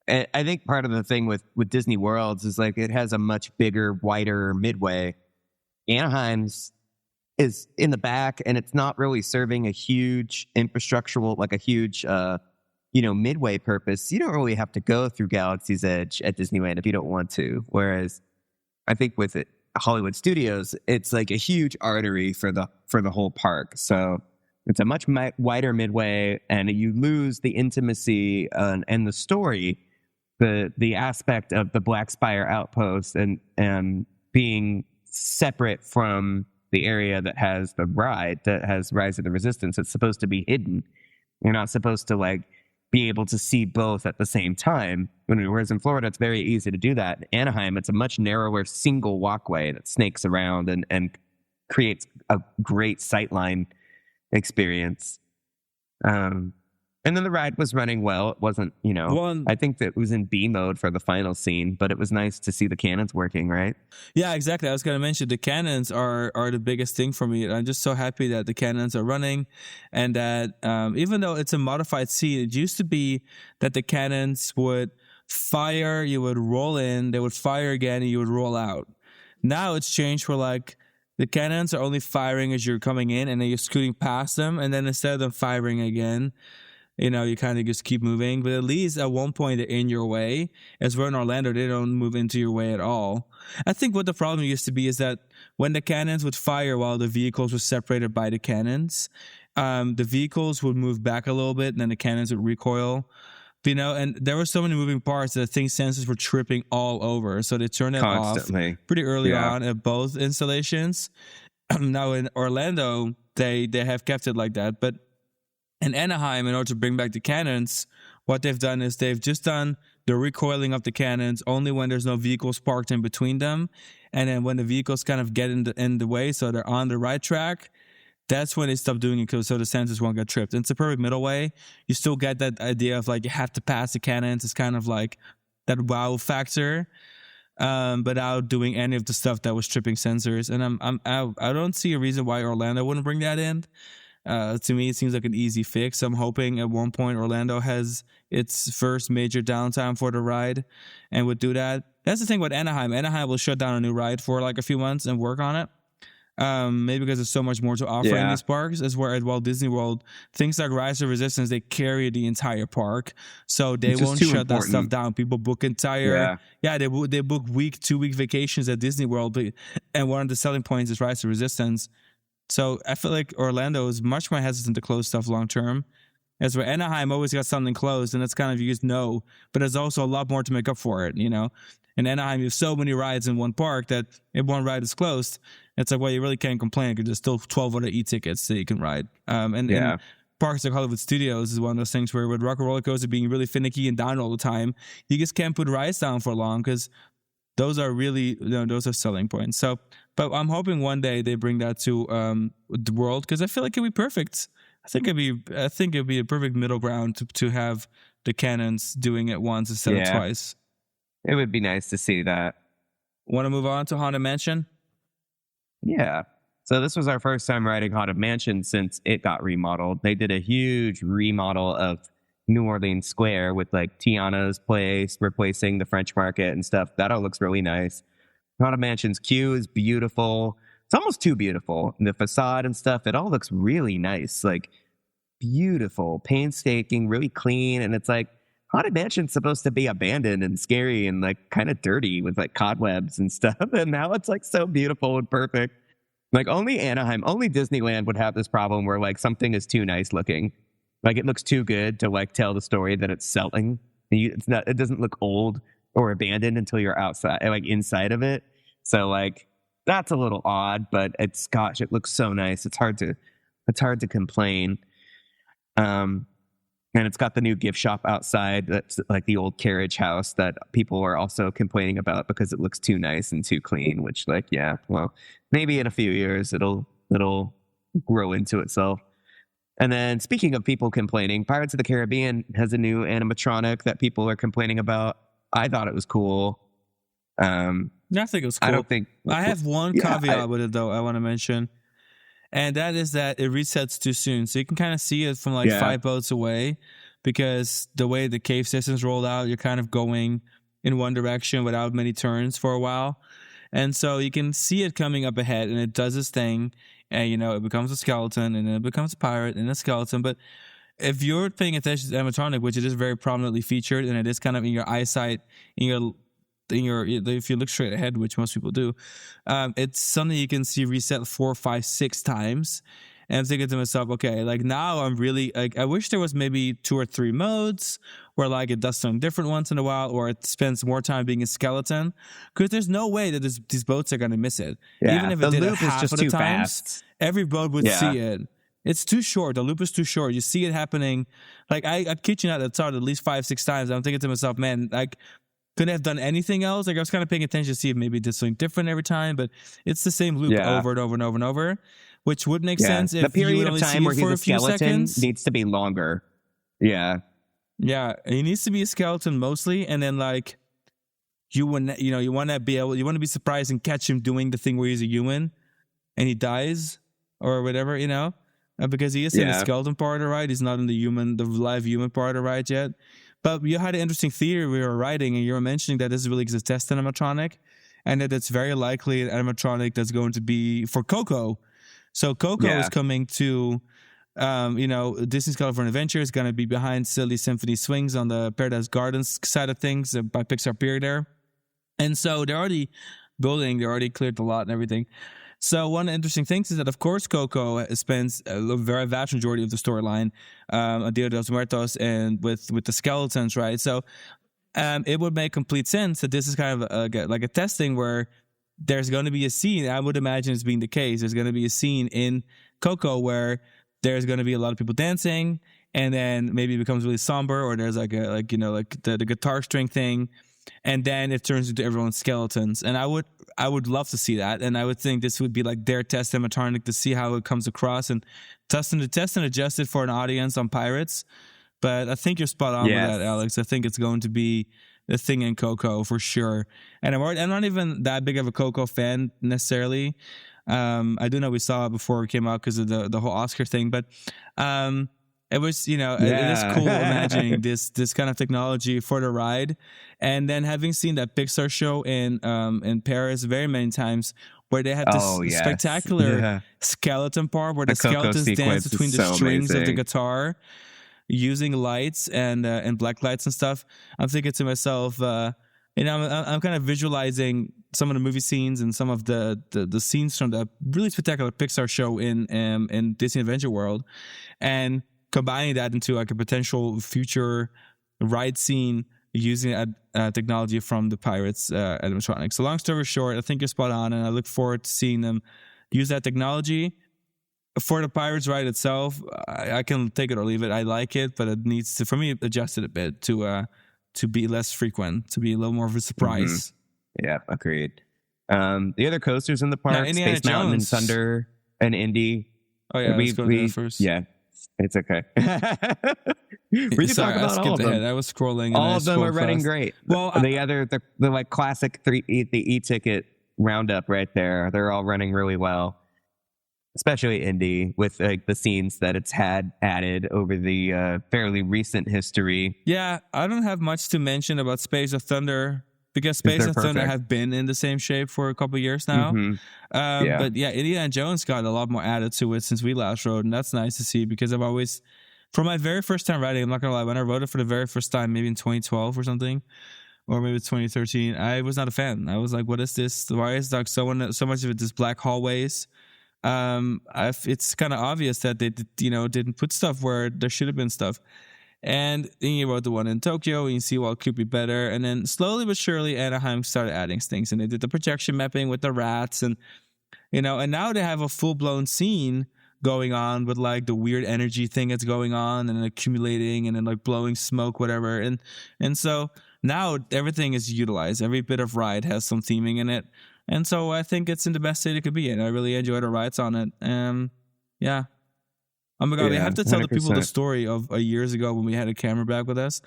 I think part of the thing with Disney Worlds is like it has a much bigger, wider midway. Anaheim's is in the back, and it's not really serving a huge infrastructural, like a huge, midway purpose. You don't really have to go through Galaxy's Edge at Disneyland if you don't want to. Whereas I think with it, Hollywood Studios, it's like a huge artery for the whole park. So it's a much wider midway, and you lose the intimacy and the story, the aspect of the Black Spire Outpost and being separate from the area that has the ride, that has Rise of the Resistance. It's supposed to be hidden. You're not supposed to like be able to see both at the same time. Whereas in Florida, it's very easy to do that. In Anaheim, it's a much narrower single walkway that snakes around and creates a great sightline experience. And then the ride was running well. It wasn't, I think that it was in B mode for the final scene, but it was nice to see the cannons working, right? Yeah, exactly. I was going to mention the cannons are the biggest thing for me. I'm just so happy that the cannons are running, and that even though it's a modified scene, it used to be that the cannons would fire, you would roll in, they would fire again, and you would roll out. Now it's changed where like the cannons are only firing as you're coming in, and then you're scooting past them, and then instead of them firing again, you kind of just keep moving. But at least at one point they're in your way. As we're in Orlando, they don't move into your way at all. I think what the problem used to be is that when the cannons would fire while the vehicles were separated by the cannons, the vehicles would move back a little bit, and then the cannons would recoil. And there were so many moving parts that I think sensors were tripping all over. So they turned it constantly off pretty early on at both installations. Now in Orlando, they have kept it like that. But in Anaheim, in order to bring back the cannons, what they've done is they've just done the recoiling of the cannons only when there's no vehicles parked in between them. And then when the vehicles kind of get in the way, so they're on the right track, that's when they stop doing it, so the sensors won't get tripped. And it's a perfect middle way. You still get that idea of like you have to pass the cannons. It's kind of like that wow factor, but without doing any of the stuff that was tripping sensors. And I don't see a reason why Orlando wouldn't bring that in. To me, it seems like an easy fix. I'm hoping at one point Orlando has its first major downtime for the ride and would do that. That's the thing with Anaheim. Anaheim will shut down a new ride for like a few months and work on it. Maybe because there's so much more to offer in these parks. As where at Walt Disney World, things like Rise of Resistance, they carry the entire park, so they won't shut that stuff down. People book they book 2-week vacations at Disney World, and one of the selling points is Rise of Resistance. So I feel like Orlando is much more hesitant to close stuff long term. As where Anaheim always got something closed, and that's kind of, you just know, but there's also a lot more to make up for it, you know? In Anaheim, you have so many rides in one park that if one ride is closed, it's like, well, you really can't complain because there's still 12 other e-tickets that you can ride. And parks like Hollywood Studios is one of those things where with Rock and Roller Coaster being really finicky and down all the time, you just can't put rides down for long because those are really, those are selling points. So, but I'm hoping one day they bring that to the world because I feel like it'd be perfect. I think it'd be a perfect middle ground to have the cannons doing it once instead of twice. It would be nice to see that. Want to move on to Haunted Mansion? Yeah. So this was our first time riding Haunted Mansion since it got remodeled. They did a huge remodel of New Orleans Square with like Tiana's place, replacing the French Market and stuff. That all looks really nice. Haunted Mansion's queue is beautiful. It's almost too beautiful. And the facade and stuff, it all looks really nice. Like beautiful, painstaking, really clean. And it's like, Haunted Mansion's supposed to be abandoned and scary and like kind of dirty with like cobwebs and stuff. And now it's like so beautiful and perfect. Like only Anaheim, only Disneyland would have this problem where like something is too nice looking. Like it looks too good to like tell the story that it's selling. It doesn't look old or abandoned until you're outside, like inside of it. So like that's a little odd, but it looks so nice. It's hard to complain. And it's got the new gift shop outside. That's like the old carriage house that people are also complaining about because it looks too nice and too clean, which like, yeah, well, maybe in a few years it'll grow into itself. And then speaking of people complaining, Pirates of the Caribbean has a new animatronic that people are complaining about. I thought it was cool. I think it was cool. I have one caveat with it though I want to mention. And that is that it resets too soon. So you can kind of see it from like 5 boats away because the way the cave system's rolled out, you're kind of going in one direction without many turns for a while. And so you can see it coming up ahead and it does its thing. And, it becomes a skeleton and then it becomes a pirate and a skeleton. But if you're paying attention to animatronic, which it is very prominently featured and it is kind of in your eyesight, if you look straight ahead, which most people do, it's something you can see reset 4, 5, 6 times. And I'm thinking to myself, okay, like now I'm really like, I wish there was maybe 2 or 3 modes where like it does something different once in a while, or it spends more time being a skeleton. Because there's no way that these boats are going to miss it. Yeah, even if it did it half of the times, fast. Every boat would see it. It's too short. The loop is too short. You see it happening. Like I kid you not, it's at least 5, 6 times. I'm thinking to myself, man, like, couldn't have done anything else. Like I was kind of paying attention to see if maybe it did something different every time, but it's the same loop over and over and over and over, which would make sense if the period you would of only time see where it for he's a few skeleton seconds. Needs to be longer. Yeah, he needs to be a skeleton mostly, and then like you want to be surprised and catch him doing the thing where he's a human and he dies or whatever, because he is in the skeleton part of the ride. He's not in the live human part of the ride yet. But you had an interesting theory we were writing, and you were mentioning that this is really a test animatronic, and that it's very likely an animatronic that's going to be for Coco. So Coco is coming to, Disney's California Adventure is going to be behind Silly Symphony Swings on the Paradise Gardens side of things by Pixar Pier there. And so they're already building, they already cleared the lot and everything. So one of the interesting things is that, of course, Coco spends a very vast majority of the storyline on Dia de los Muertos and with the skeletons, right? So it would make complete sense that this is kind of like a testing where there's going to be a scene. I would imagine it's being the case. There's going to be a scene in Coco where there's going to be a lot of people dancing, and then maybe it becomes really somber, or there's like the guitar string thing, and then it turns into everyone's skeletons. And I would love to see that, and I would think this would be like their test animatronic to see how it comes across and test and adjust it for an audience on Pirates. But I think you're spot on with that, Alex. I think it's going to be the thing in Coco for sure. And I'm not even that big of a Coco fan necessarily. I do know we saw it before it came out because of the whole Oscar thing, but it was, it is cool imagining this kind of technology for the ride. And then having seen that Pixar show in Paris very many times where they had this spectacular skeleton part where the skeletons dance between the strings of the guitar using lights and black lights and stuff. I'm thinking to myself, I'm kind of visualizing some of the movie scenes and some of the scenes from the really spectacular Pixar show in Disney Adventure World, and combining that into like a potential future ride scene using technology from the Pirates animatronics. So long story short, I think you're spot on, and I look forward to seeing them use that technology. For the Pirates ride itself, I can take it or leave it. I like it, but it needs to, for me, adjust it a bit to be less frequent, to be a little more of a surprise. Yeah, agreed. The other coasters in the park, Space Mountain and Thunder and Indy. Oh yeah, let's go there first. Yeah, it's okay. We can talk about all of them. I was scrolling. All of them are running great. Well, the like classic the e-ticket roundup right there. They're all running really well. Especially Indy, with like the scenes that it's had added over the fairly recent history. Yeah, I don't have much to mention about Space of Thunder because Space of Thunder have been in the same shape for a couple of years now. But yeah, Indiana Jones got a lot more added to it since we last rode, and that's nice to see because I've always, for my very first time riding, I'm not gonna lie, when I rode it for the very first time, maybe in 2012 or something, or maybe 2013, I was not a fan. I was like, what is this? Why is like so much of it just black hallways? It's kind of obvious that they didn't put stuff where there should have been stuff. And then you wrote the one in Tokyo, and you see what could be better. And then slowly but surely, Anaheim started adding things, and they did the projection mapping with the rats, and and now they have a full blown scene going on with like the weird energy thing that's going on and accumulating and then like blowing smoke, whatever. And so now everything is utilized. Every bit of ride has some theming in it. And so I think it's in the best state it could be in. I really enjoyed the rides on it. Yeah. Oh my God, we have to tell 100%. The people the story of years ago when we had a camera bag with us.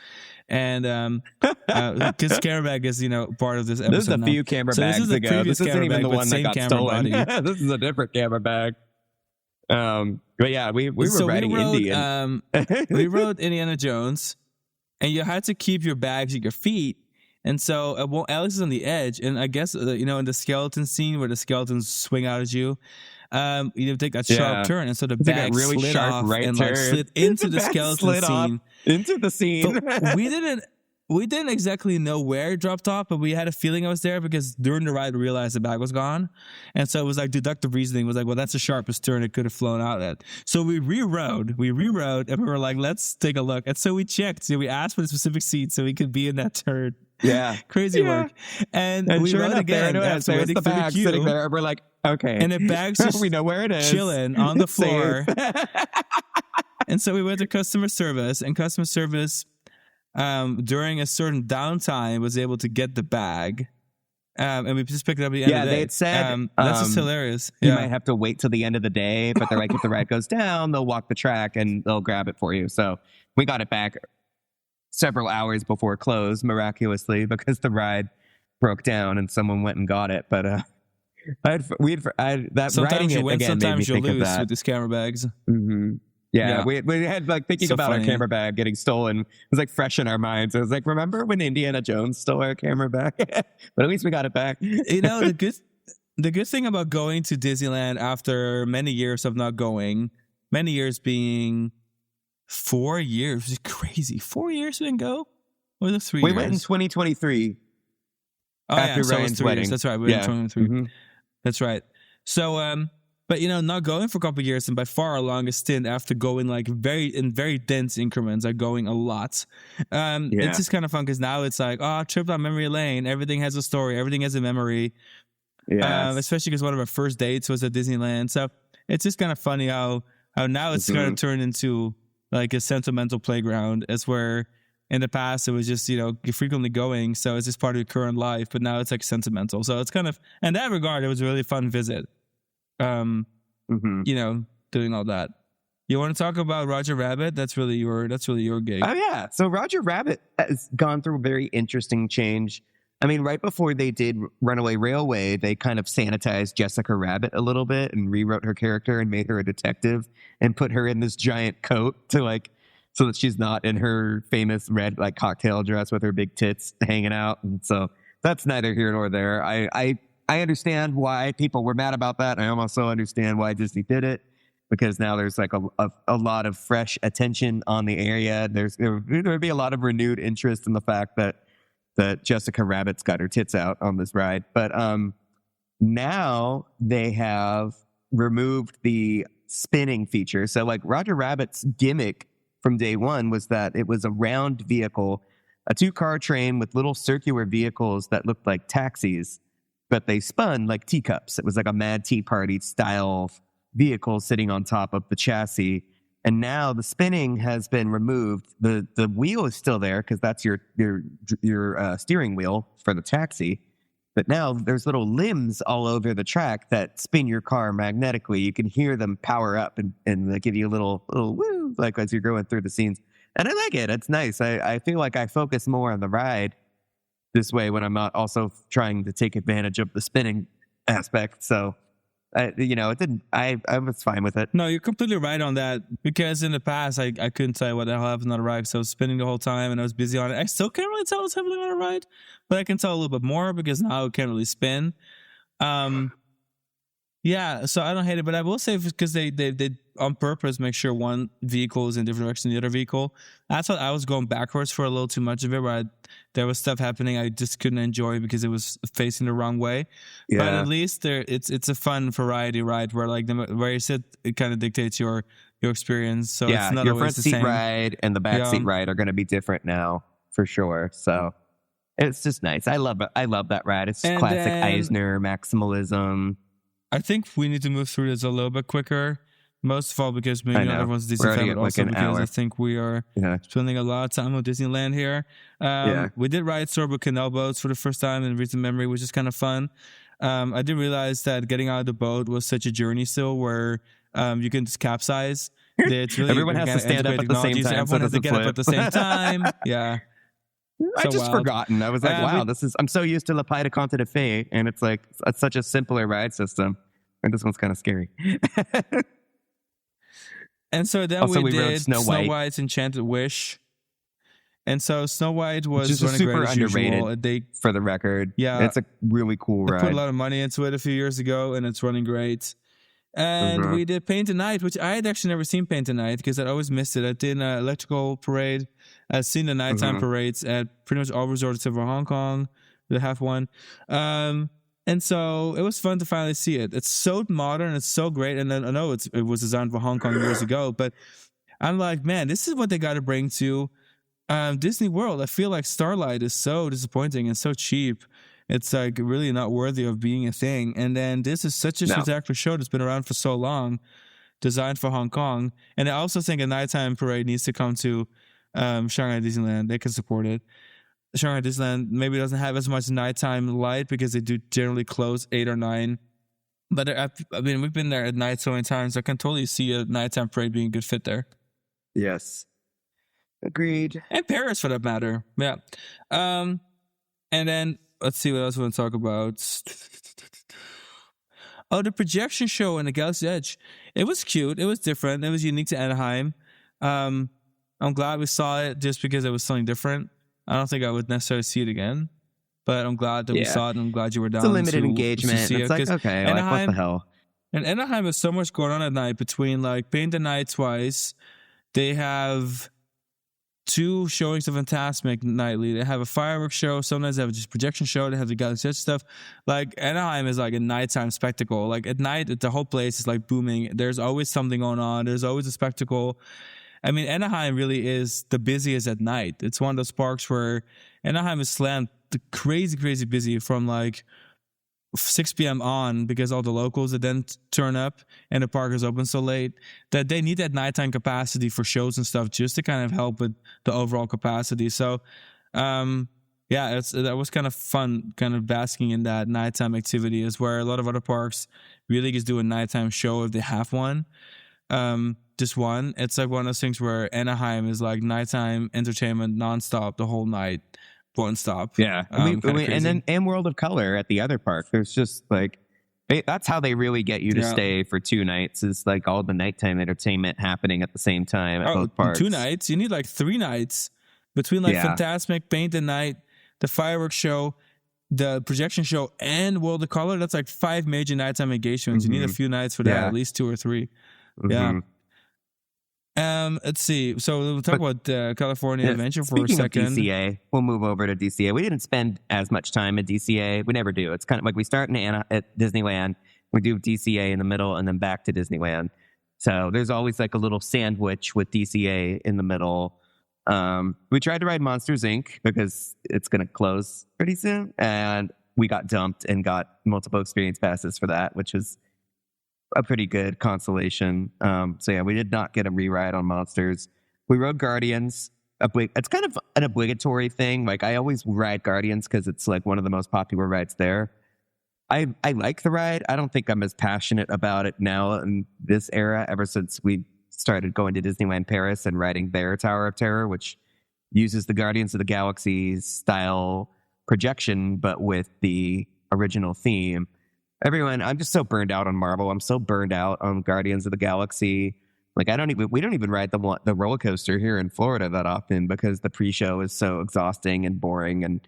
And because camera bag is, part of this episode. This is a few camera bags ago. This isn't even the one that got stolen. This is a different camera bag. But yeah, we were riding Indian. We rode Indiana Jones, and you had to keep your bags at your feet. And so Alex is on the edge, and I guess in the skeleton scene where the skeletons swing out at you, you take that sharp turn, and so the bag really slid off and like slid into the skeleton scene. Into the scene. But we didn't exactly know where it dropped off, but we had a feeling it was there because during the ride we realized the bag was gone, and so it was like deductive reasoning was like, well, that's the sharpest turn it could have flown out at. So we rerode, and we were like, let's take a look. And so we checked. So we asked for the specific seat so we could be in that turn. Yeah, crazy work. And we sure rode again. There's the bag sitting there. We're like, okay, and the bag's just we know where it is, chilling on the floor. And so we went to customer service, and customer service during a certain downtime was able to get the bag. And we just picked it up at the end of the day. They had said that's just hilarious. You might have to wait till the end of the day, but they're like, if the ride goes down, they'll walk the track and they'll grab it for you. So we got it back several hours before it closed, miraculously, because the ride broke down and someone went and got it. But sometimes you win, sometimes you lose with these camera bags. Mm-hmm. Yeah, we had like thinking about our camera bag getting stolen. It was like fresh in our minds. It was like, remember when Indiana Jones stole our camera bag? But at least we got it back. The good thing about going to Disneyland after many years of not going, many years being 4 years, which is crazy. 4 years we didn't go? Or was it 3 years? We went in 2023. Oh, after Ryan's wedding. That's right. We went in 2023. Mm-hmm. That's right. So, but not going for a couple of years, and by far our longest stint after going like very dense increments, are going a lot. It's just kind of fun because now it's like, trip down memory lane. Everything has a story. Everything has a memory. Yeah. Especially because one of our first dates was at Disneyland. So it's just kind of funny how now it's kind of turned into like a sentimental playground, as where in the past it was just you're frequently going, so it's just part of your current life. But now it's like sentimental. So it's kind of, in that regard, it was a really fun visit. Doing all that. You want to talk about Roger Rabbit? That's really your gig. Oh yeah. So Roger Rabbit has gone through a very interesting change. I mean, right before they did Runaway Railway, they kind of sanitized Jessica Rabbit a little bit and rewrote her character and made her a detective and put her in this giant coat so that she's not in her famous red like cocktail dress with her big tits hanging out. And so that's neither here nor there. I understand why people were mad about that. I also understand why Disney did it, because now there's like a lot of fresh attention on the area. There would be a lot of renewed interest in the fact that that Jessica Rabbit's got her tits out on this ride. But now they have removed the spinning feature. So like Roger Rabbit's gimmick from day one was that it was a round vehicle, a 2-car train with little circular vehicles that looked like taxis, but they spun like teacups. It was like a Mad Tea Party style vehicle sitting on top of the chassis. And now the spinning has been removed. The wheel is still there because that's your steering wheel for the taxi. But now there's little limbs all over the track that spin your car magnetically. You can hear them power up and they give you a little woo, like as you're going through the scenes. And I like it. It's nice. I feel like I focus more on the ride this way when I'm not also trying to take advantage of the spinning aspect. So, it didn't. I was fine with it. No, you're completely right on that. Because in the past, I couldn't tell you what the hell happened on a ride. So I was spinning the whole time and I was busy on it. I still can't really tell what's happening on a ride, but I can tell a little bit more because now I can't really spin. Yeah, so I don't hate it, but I will say because they on purpose make sure one vehicle is in a different direction than the other vehicle. That's what I was going backwards for a little too much of it, where there was stuff happening I just couldn't enjoy because it was facing the wrong way. Yeah. But at least it's a fun variety ride where like where you sit, it kind of dictates your experience. So yeah, it's not your always front the seat same. ride and the back seat ride are going to be different now for sure. So it's just nice. I love it. I love that ride. It's classic Eisner maximalism. I think we need to move through this a little bit quicker. Most of all because maybe not everyone's a Disney fan, but also because I think we are spending a lot of time on Disneyland here. We did ride Storybook Canal boats for the first time in recent memory, which is kind of fun. I didn't realize that getting out of the boat was such a journey still where you can just capsize. It's really everyone has to stand up at the same time. Everyone has to get up at the same time. Yeah. I just forgotten. I was like, wow, I'm so used to La Pie de Conte de Fée, and it's like it's such a simpler ride system. And this one's kind of scary. And so then also, we did Snow White's Enchanted Wish. And so Snow White was running super great as underrated usual. For the record. Yeah. It's a really cool ride. I put a lot of money into it a few years ago, and it's running great. And we did Paint the Night, which I had actually never seen Paint the Night because I'd always missed it. I did an electrical parade. I've seen the nighttime parades at pretty much all resorts over Hong Kong. They have one. And so it was fun to finally see it. It's so modern. It's so great. And then I know it was designed for Hong Kong years ago, but I'm like, man, this is what they got to bring to Disney World. I feel like Starlight is so disappointing and so cheap. It's like really not worthy of being a thing. And then this is such a spectacular show that's been around for so long, designed for Hong Kong. And I also think a nighttime parade needs to come to Shanghai Disneyland. They can support it. Shanghai Disneyland maybe doesn't have as much nighttime light because they do generally close 8 or 9. But I mean, we've been there at night so many times. I can totally see a nighttime parade being a good fit there. Yes. Agreed. And Paris for that matter. Yeah. And then let's see what else we want to talk about. Oh, the projection show in the Galaxy's Edge. It was cute. It was different. It was unique to Anaheim. I'm glad we saw it just because it was something different. I don't think I would necessarily see it again, but I'm glad that we saw it, and I'm glad you were down. It's a limited engagement. It's like, okay, Anaheim, like, what the hell? And Anaheim has so much going on at night between like Paint the Night twice. They have 2 showings of Fantasmic nightly. They have a fireworks show. Sometimes they have just projection show. They have the Galaxy Edge stuff. Like Anaheim is like a nighttime spectacle. Like at night, the whole place is like booming. There's always something going on. There's always a spectacle. I mean, Anaheim really is the busiest at night. It's one of those parks where Anaheim is slammed crazy, crazy busy from like 6 p.m. on because all the locals that then turn up and the park is open so late that they need that nighttime capacity for shows and stuff just to kind of help with the overall capacity. So, that was kind of fun, kind of basking in that nighttime activity is where a lot of other parks really just do a nighttime show if they have one. Just one. It's like one of those things where Anaheim is like nighttime entertainment nonstop the whole night, one stop. Yeah, and World of Color at the other park. There's just like that's how they really get you to stay for 2 nights. Is like all the nighttime entertainment happening at the same time at both parks. 2 nights. You need like 3 nights between like Fantasmic, Paint the Night, the fireworks show, the projection show, and World of Color. That's like 5 major nighttime engagements. You need a few nights for that, at least 2 or 3. Yeah. Let's see. So we'll talk about California Adventure for a Speaking of second. DCA, we'll move over to DCA. We didn't spend as much time at DCA. We never do. It's kind of like we start at Disneyland, we do DCA in the middle, and then back to Disneyland. So there's always like a little sandwich with DCA in the middle. We tried to ride Monsters Inc. because it's going to close pretty soon, and we got dumped and got multiple experience passes for that, which is a pretty good consolation. So yeah, we did not get a re-ride on Monsters. We rode Guardians. It's kind of an obligatory thing. Like I always ride Guardians because it's like one of the most popular rides there. I like the ride. I don't think I'm as passionate about it now in this era ever since we started going to Disneyland Paris and riding their Tower of Terror, which uses the Guardians of the Galaxy style projection, but with the original theme. Everyone, I'm just so burned out on Marvel. I'm so burned out on Guardians of the Galaxy. Like we don't even ride the roller coaster here in Florida that often because the pre-show is so exhausting and boring and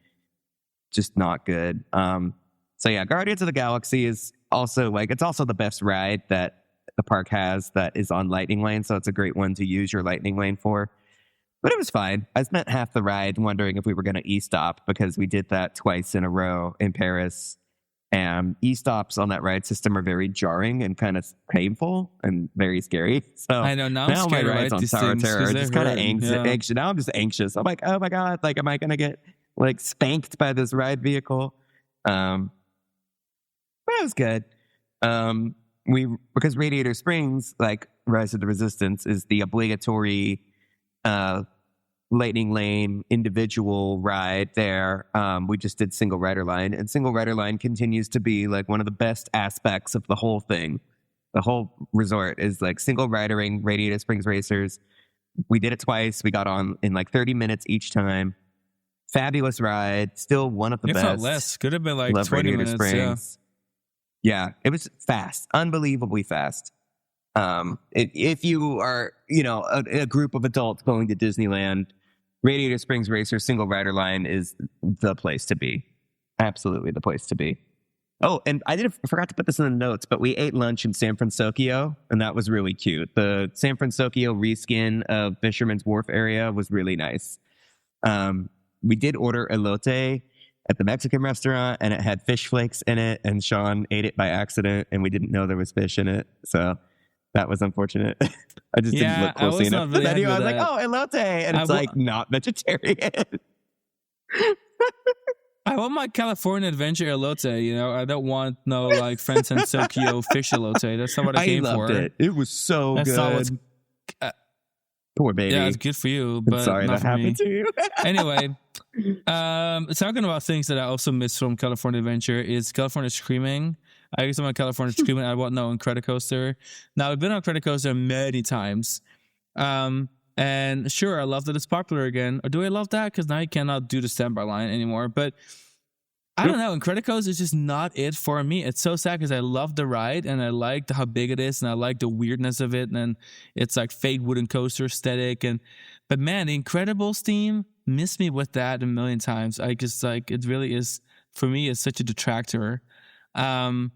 just not good. So yeah, Guardians of the Galaxy is also it's also the best ride that the park has that is on Lightning Lane. So it's a great one to use your Lightning Lane for. But it was fine. I spent half the ride wondering if we were going to e-stop because we did that twice in a row in Paris. And e-stops on that ride system are very jarring and kind of painful and very scary. So I know now my rides on Tower of Terror are just kind of anxious. Now I'm just anxious. I'm like, oh my God, like, am I going to get like spanked by this ride vehicle? But it was good. Because Radiator Springs, like Rise of the Resistance, is the obligatory Lightning Lane individual ride there. We just did single rider line, and single rider line continues to be like one of the best aspects of the whole thing. The whole resort is like single ridering Radiator Springs Racers. We did it twice. We got on in like 30 minutes each time. Fabulous ride. Still one of the best. If not less. Could have been like Love 20 Radiator minutes. Springs. Yeah, it was fast. Unbelievably fast. If you are, a group of adults going to Disneyland, Radiator Springs Racer single rider line is the place to be. Absolutely the place to be. Oh, and I forgot to put this in the notes, but we ate lunch in San Francisco, and that was really cute. The San Francisco reskin of Fisherman's Wharf area was really nice. We did order elote at the Mexican restaurant, and it had fish flakes in it, and Sean ate it by accident, and we didn't know there was fish in it, so that was unfortunate. I just didn't look closely enough. Really I was like, oh, elote, and it's like not vegetarian. I want my California Adventure elote, I don't want no like Francisco fish elote. That's not what I came for. It was so good. Poor baby. Yeah, it's good for you, but I'm sorry not that for me. happened to you. Anyway, talking about things that I also miss from California Adventure is California Screaming. I used to on California Screaming. I want no on Credicoaster. Now I've been on Credicoaster many times, and sure, I love that it's popular again. Or do I love that? Because now you cannot do the standby line anymore. But I don't know. Credicoaster is just not it for me. It's so sad because I love the ride and I like how big it is and I like the weirdness of it. And it's like fake wooden coaster aesthetic. But man, the Incredibles theme missed me with that a million times. I just it really is, for me, it's such a detractor. And,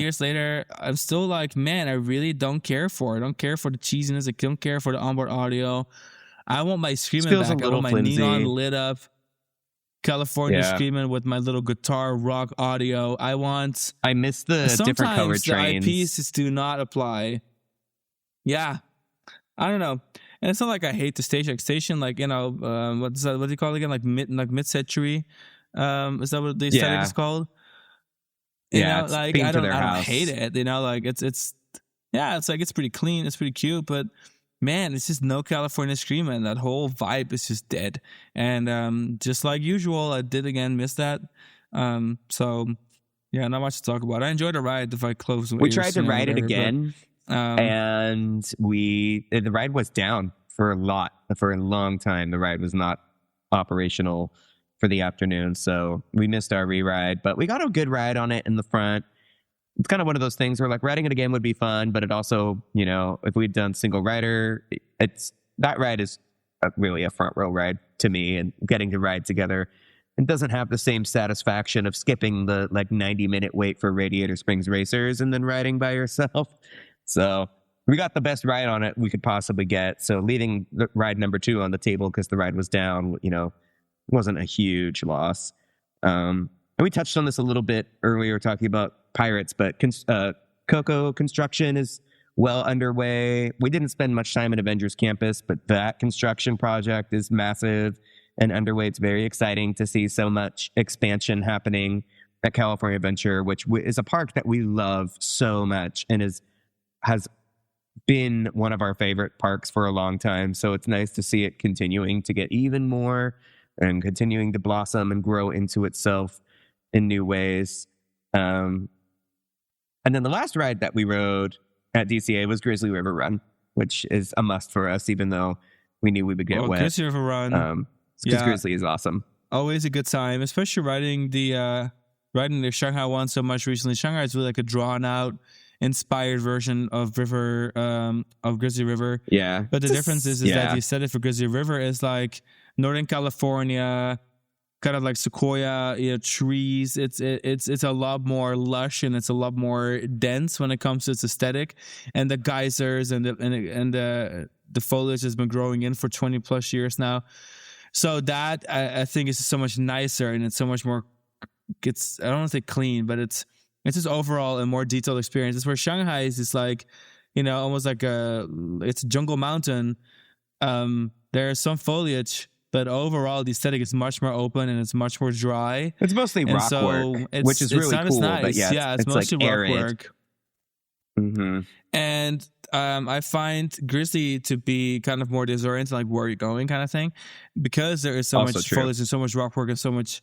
years later, I'm still like, man, I really don't care for it. I don't care for the cheesiness. I don't care for the onboard audio. I want my Screaming back. I want my neon lit up California Screaming with my little guitar rock audio. I miss the different color trains. Sometimes the IPs do not apply. Yeah. I don't know. And it's not like I hate the station. Like, what's that? What do you call it again? Like mid-century. Is that what the aesthetic is called? I don't hate it. It's pretty clean. It's pretty cute, but man, it's just no California Screaming. That whole vibe is just dead. And just like usual, I did again miss that. So yeah, not much to talk about. I enjoyed the ride. If I close, we tried to ride it again, and the ride was down for a long time. The ride was not operational for the afternoon, so we missed our re-ride. But we got a good ride on it in the front. It's kind of one of those things where like riding it again would be fun, but it also, if we'd done single rider, that ride is really a front row ride to me, and getting to ride together. It doesn't have the same satisfaction of skipping the 90-minute wait for Radiator Springs Racers and then riding by yourself. So we got the best ride on it we could possibly get. So leaving the ride number 2 on the table because the ride was down, wasn't a huge loss. And we touched on this a little bit earlier talking about Pirates, but Coco construction is well underway. We didn't spend much time at Avengers Campus, but that construction project is massive and underway. It's very exciting to see so much expansion happening at California Adventure, which is a park that we love so much and has been one of our favorite parks for a long time. So it's nice to see it continuing to get even more and continuing to blossom and grow into itself in new ways. And then the last ride that we rode at DCA was Grizzly River Run, which is a must for us, even though we knew we would get wet. Grizzly River Run. Because Grizzly is awesome. Always a good time, especially riding the Shanghai one so much recently. Shanghai is really like a drawn out, inspired version of Grizzly River. Yeah. But the difference is that you said it for Grizzly River is like Northern California, kind of like sequoia trees. It's a lot more lush and it's a lot more dense when it comes to its aesthetic, and the geysers and the foliage has been growing in for 20 plus years now. So that I think is so much nicer and it's so much more. I don't want to say clean, but it's just overall a more detailed experience. It's where Shanghai is just like, almost like it's a jungle mountain. There's some foliage, but overall the aesthetic is much more open and it's much more dry. It's mostly rock work, which is really cool. Nice. But it's mostly like rock work. Mm-hmm. And I find Grizzly to be kind of more disoriented, like where you're going kind of thing, because there is so Also much true. foliage and so much rock work and so much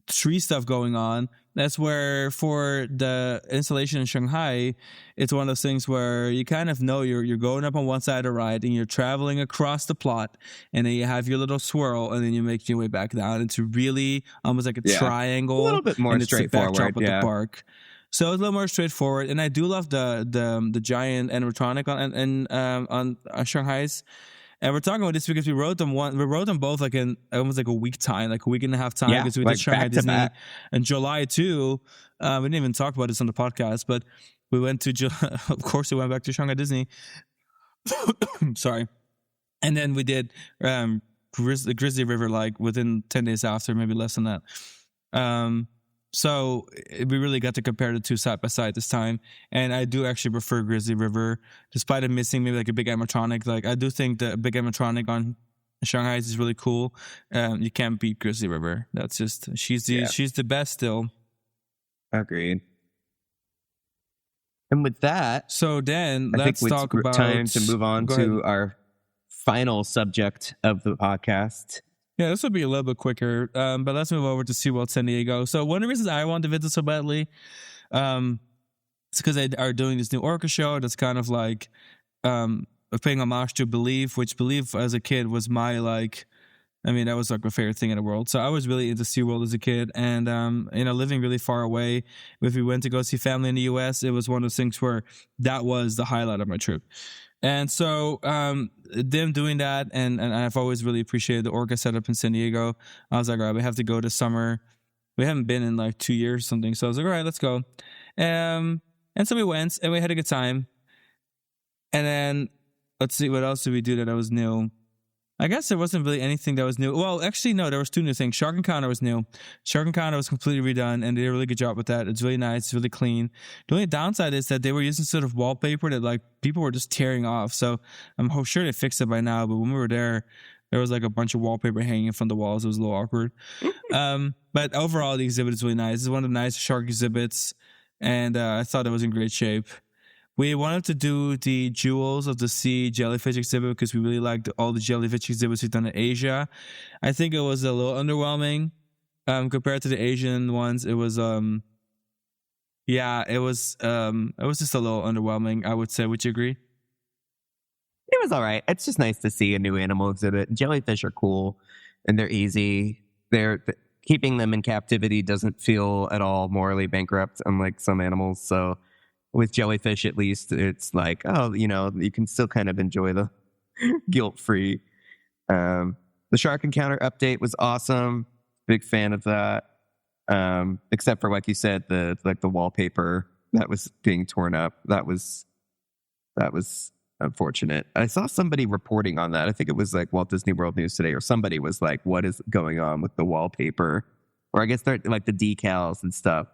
tree stuff going on. That's where for the installation in Shanghai, it's one of those things where you kind of know you're going up on one side of the ride and you're traveling across the plot, and then you have your little swirl and then you make your way back down. It's really almost like a triangle, a little bit more and it's straightforward. The backdrop of the park. So it's a little more straightforward, and I do love the giant animatronic on Shanghai's. And we're talking about this because we wrote them both like in almost like a week time, like a week and a half time, because we did Shanghai Disney in July too. We didn't even talk about this on the podcast, but we went to of course we went back to Shanghai Disney. Sorry, and then we did Grizzly River like within 10 days after, maybe less than that. So we really got to compare the two side by side this time. And I do actually prefer Grizzly River, despite it missing maybe like a big animatronic. Like I do think the big animatronic on Shanghai is really cool. You can't beat Grizzly River. That's just, she's the best still. Agreed. And with that, so then let's talk about time to move on to our final subject of the podcast. Yeah, this will be a little bit quicker, but let's move over to SeaWorld San Diego. So one of the reasons I want to visit so badly, it's because they are doing this new orca show that's kind of like paying homage to Believe, which Believe as a kid was my that was like my favorite thing in the world. So I was really into SeaWorld as a kid, and living really far away, if we went to go see family in the US, it was one of those things where that was the highlight of my trip. And so them doing that, and I've always really appreciated the orca setup in San Diego. I was like, all right, we have to go this summer. We haven't been in like 2 years or something. So I was like, all right, let's go. And so we went, and we had a good time. And then, let's see, what else did we do that was new? I guess there wasn't really anything that was new. Well, actually, no, there was 2 new things. Shark Encounter was new. Shark Encounter was completely redone, and they did a really good job with that. It's really nice. It's really clean. The only downside is that they were using sort of wallpaper that like people were just tearing off. So I'm sure they fixed it by now. But when we were there was like a bunch of wallpaper hanging from the walls. It was a little awkward. But overall, the exhibit is really nice. It's one of the nice shark exhibits, and I thought it was in great shape. We wanted to do the Jewels of the Sea jellyfish exhibit because we really liked all the jellyfish exhibits we've done in Asia. I think it was a little underwhelming compared to the Asian ones. It was, it was just a little underwhelming, I would say. Would you agree? It was all right. It's just nice to see a new animal exhibit. Jellyfish are cool and they're easy. Keeping them in captivity doesn't feel at all morally bankrupt, unlike some animals. So with jellyfish, at least, it's like, you can still kind of enjoy the guilt-free. The Shark Encounter update was awesome. Big fan of that. Except for, like you said, the wallpaper that was being torn up. That was that was unfortunate. I saw somebody reporting on that. I think it was like Walt Disney World News today, or somebody was like, what is going on with the wallpaper? Or I guess they're like the decals and stuff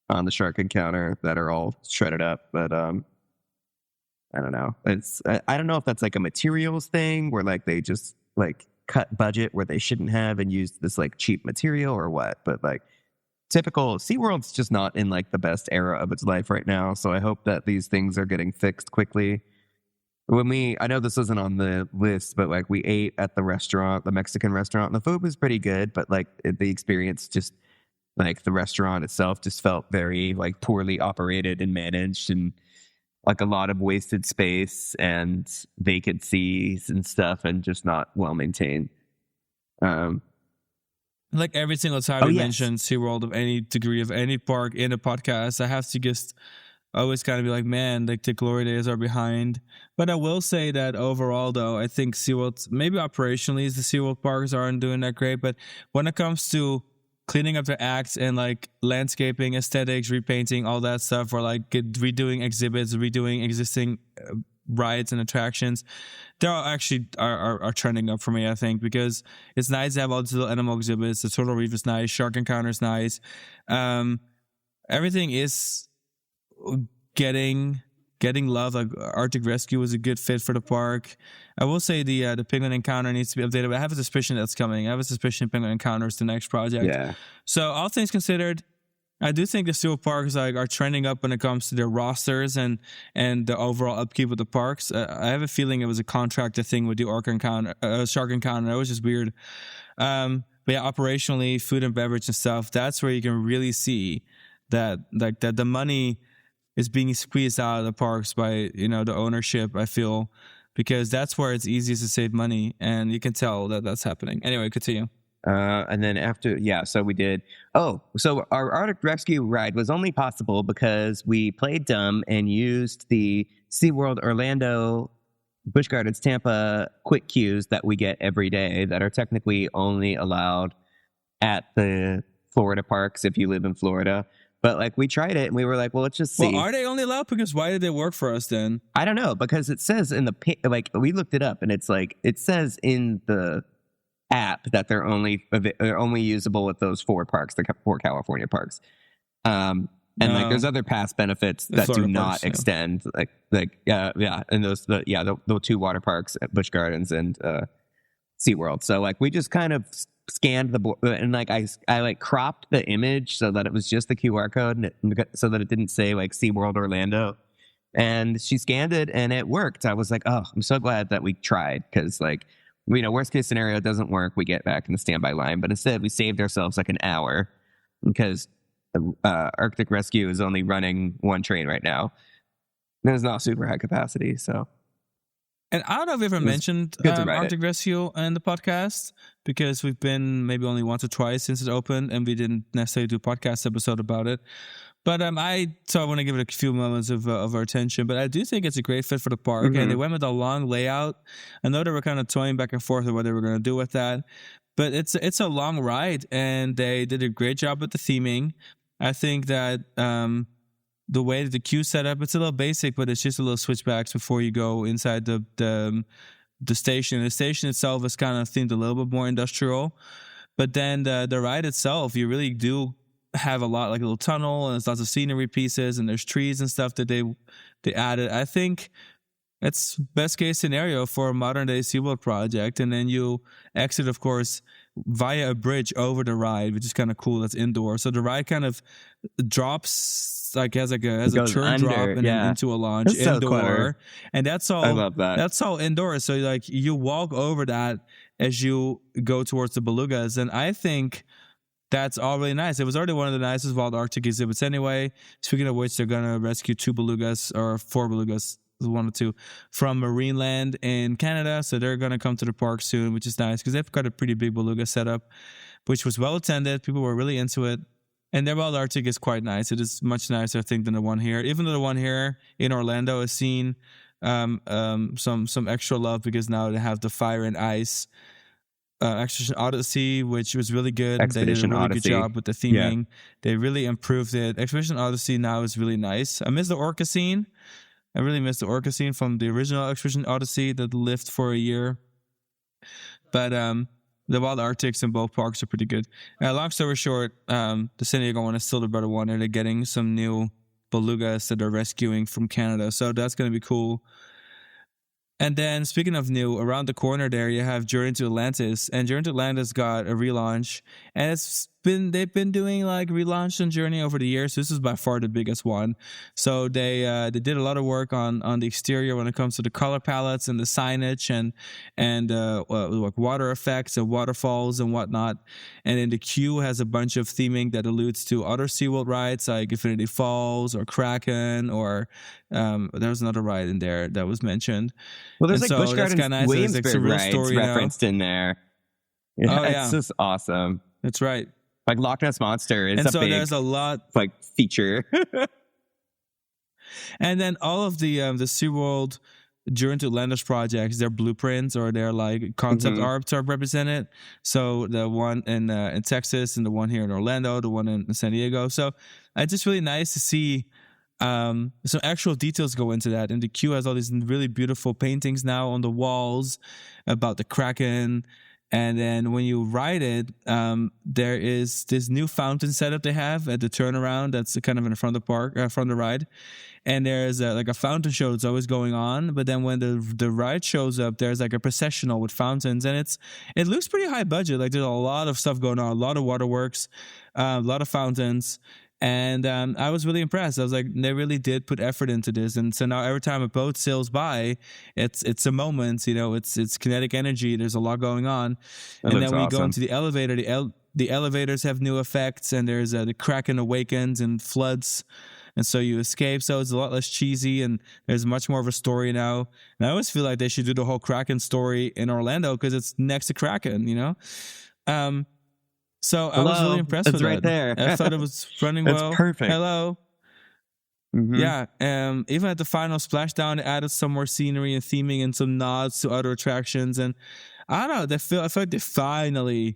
on the shark encounter that are all shredded up. But I don't know. I don't know if that's like a materials thing where like they just like cut budget where they shouldn't have and used this like cheap material or what. But like typical SeaWorld's just not in like the best era of its life right now. So I hope that these things are getting fixed quickly. I know this isn't on the list, but like we ate at the restaurant, the Mexican restaurant, and the food was pretty good, but like the experience just like the restaurant itself just felt very like poorly operated and managed, and like a lot of wasted space and vacancies and stuff, and just not well maintained. Like every single time we mention SeaWorld of any degree of any park in a podcast, I have to just always kind of be like, man, like the glory days are behind. But I will say that overall, though, I think SeaWorld, maybe operationally, the SeaWorld parks aren't doing that great. But when it comes to cleaning up their acts and like landscaping, aesthetics, repainting, all that stuff, or like redoing exhibits, redoing existing rides and attractions, they're all actually are trending up for me, I think, because it's nice to have all these little animal exhibits. The Turtle Reef is nice. Shark Encounter is nice. Everything is getting love. Like Arctic Rescue was a good fit for the park. I will say the Penguin Encounter needs to be updated, but I have a suspicion that's coming. I have a suspicion Penguin Encounter is the next project. Yeah. So all things considered, I do think the SeaWorld parks are trending up when it comes to their rosters and the overall upkeep of the parks. I have a feeling it was a contracted thing with the Shark Encounter. That was just weird. But yeah, operationally, food and beverage and stuff, that's where you can really see that the money is being squeezed out of the parks by, the ownership, I feel, because that's where it's easiest to save money, and you can tell that that's happening. Anyway, continue. And then so we did. So our Arctic Rescue ride was only possible because we played dumb and used the SeaWorld Orlando, Busch Gardens Tampa quick queues that we get every day that are technically only allowed at the Florida parks if you live in Florida. But like we tried it and we were like, well, let's just see. Well, are they only allowed? Because why did they work for us then? I don't know, because it says in like we looked it up and it's like it says in the app that they're only usable with those four parks, the four California parks. And like there's other past benefits that do not extend, and the two water parks at Busch Gardens and SeaWorld. So like we just kind of scanned the board, and like I like cropped the image so that it was just the QR code, so that it didn't say like SeaWorld Orlando. And she scanned it and it worked. I was like, oh, I'm so glad that we tried, because like, worst case scenario, it doesn't work, we get back in the standby line. But instead we saved ourselves like an hour, because Arctic Rescue is only running one train right now. And it's not super high capacity, so. And I don't know if we ever mentioned Arctic Rescue in the podcast, because we've been maybe only once or twice since it opened, and we didn't necessarily do a podcast episode about it. But I want to give it a few moments of our attention. But I do think it's a great fit for the park. Mm-hmm. And they went with a long layout. I know they were kind of toying back and forth with what they were going to do with that. But it's a long ride, and they did a great job with the theming. I think that the way that the queue set up, it's a little basic, but it's just a little switchbacks before you go inside the station. The station itself is kind of themed a little bit more industrial. But then the ride itself, you really do have a lot, like a little tunnel, and there's lots of scenery pieces, and there's trees and stuff that they added. I think it's best case scenario for a modern day SeaWorld project. And then you exit, of course, via a bridge over the ride, which is kind of cool. That's indoor, so the ride kind of drops, like has a turn under, drop and then into a launch. That's indoor, so and that's all. I love that. That's all indoor. So like you walk over that as you go towards the belugas, and I think that's all really nice. It was already one of the nicest wild Arctic exhibits anyway. Speaking of which, they're gonna rescue 2 belugas, or 4 belugas, 1 or 2, from Marineland in Canada. So they're going to come to the park soon, which is nice, because they've got a pretty big beluga setup, which was well attended. People were really into it. And their wild Arctic is quite nice. It is much nicer, I think, than the one here. Even though the one here in Orlando has seen some extra love, because now they have the Fire and Ice Expedition Odyssey, which was really good. They did a really good job with the theming. Yeah. They really improved it. Expedition Odyssey now is really nice. I miss the orca scene. I really miss the orca scene from the original Expedition Odyssey that lived for a year. But the wild Arctics in both parks are pretty good. Long story short, the San Diego one is still the better one, and they're getting some new belugas that they're rescuing from Canada. So that's going to be cool. And then, speaking of new, around the corner there, you have Journey to Atlantis. And Journey to Atlantis got a relaunch. And they've been doing like relaunch on Journey over the years. This is by far the biggest one. So they did a lot of work on the exterior when it comes to the color palettes and the signage and like water effects and waterfalls and whatnot. And then the queue has a bunch of theming that alludes to other SeaWorld rides like Infinity Falls or Kraken, or there's another ride in there that was mentioned. Well, there's and like Busch Gardens, nice. Williamsburg like real rides story referenced in there. Yeah, it's just awesome. That's right. Like Loch Ness Monster is and a so big, there's a lot like feature. And then all of the SeaWorld Journey to Atlantis projects, their blueprints or their like concept arts are represented. So the one in Texas and the one here in Orlando, the one in San Diego. So it's just really nice to see some actual details go into that. And the queue has all these really beautiful paintings now on the walls about the Kraken. And then when you ride it, there is this new fountain setup they have at the turnaround that's kind of in front of the park, from the ride. And there's like a fountain show that's always going on. But then when the ride shows up, there's like a processional with fountains. And it looks pretty high budget. Like there's a lot of stuff going on, a lot of waterworks, a lot of fountains. And I was really impressed. I was like, they really did put effort into this. And so now every time a boat sails by, it's a moment, it's kinetic energy. There's a lot going on. And then when you go into the elevator, the elevators have new effects, and there's the Kraken awakens and floods. And so you escape. So it's a lot less cheesy, and there's much more of a story now. And I always feel like they should do the whole Kraken story in Orlando because it's next to Kraken, So I was really impressed with right that. There. I thought it was running well. That's perfect. Hello. Mm-hmm. Yeah. Even at the final splashdown, they added some more scenery and theming and some nods to other attractions. And I don't know. I feel like they finally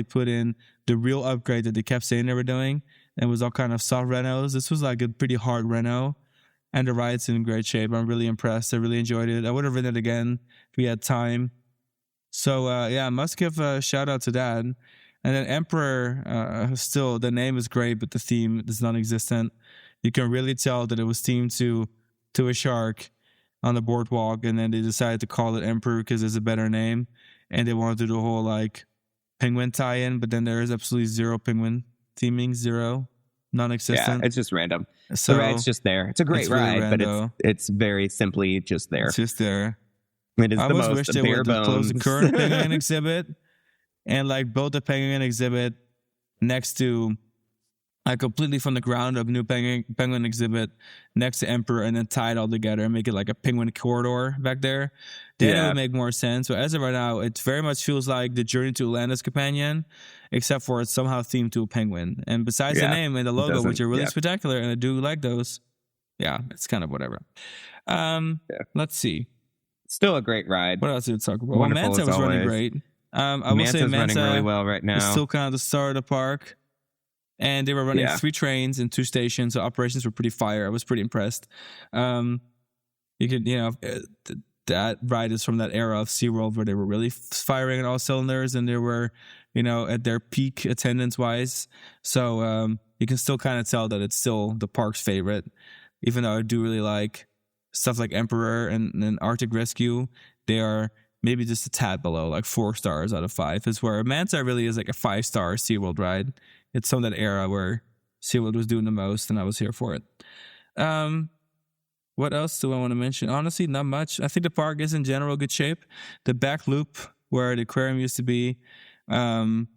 put in the real upgrade that they kept saying they were doing. And it was all kind of soft renos. This was like a pretty hard reno. And the ride's in great shape. I'm really impressed. I really enjoyed it. I would have ridden it again if we had time. So, I must give a shout out to that. And then Emperor, still, the name is great, but the theme is non-existent. You can really tell that it was themed to a shark on the boardwalk, and then they decided to call it Emperor because it's a better name. And they wanted to do the whole, like, penguin tie-in, but then there is absolutely zero penguin theming, zero, non-existent. Yeah, it's just random. So the ride's just there. It's a great ride, but it's very simply just there. It's just there. It is the most wish they would close the current penguin exhibit and like build the penguin exhibit next to, like, completely from the ground up, new penguin exhibit next to Emperor, and then tie it all together and make it like a penguin corridor back there. Then it would make more sense. But as of right now, it very much feels like the Journey to Atlantis companion, except for it's somehow themed to a penguin. And besides the name and the logo, which are really spectacular, and I do like those, it's kind of whatever. Let's see. Still a great ride. What else did we talk about? Well, Manta was running great. I will say Manta running really well right now. It's still kind of the star of the park. And they were running 3 trains and 2 stations. So operations were pretty fire. I was pretty impressed. You could, that ride is from that era of SeaWorld where they were really firing on all cylinders, and they were, at their peak attendance wise. So you can still kind of tell that it's still the park's favorite, even though I do really like stuff like Emperor and Arctic Rescue. They are maybe just a tad below, like 4 stars out of 5. Is where Manta really is like a 5-star SeaWorld ride. It's from that era where SeaWorld was doing the most, and I was here for it. What else do I want to mention? Honestly, not much. I think the park is in general good shape. The back loop where the aquarium used to be, and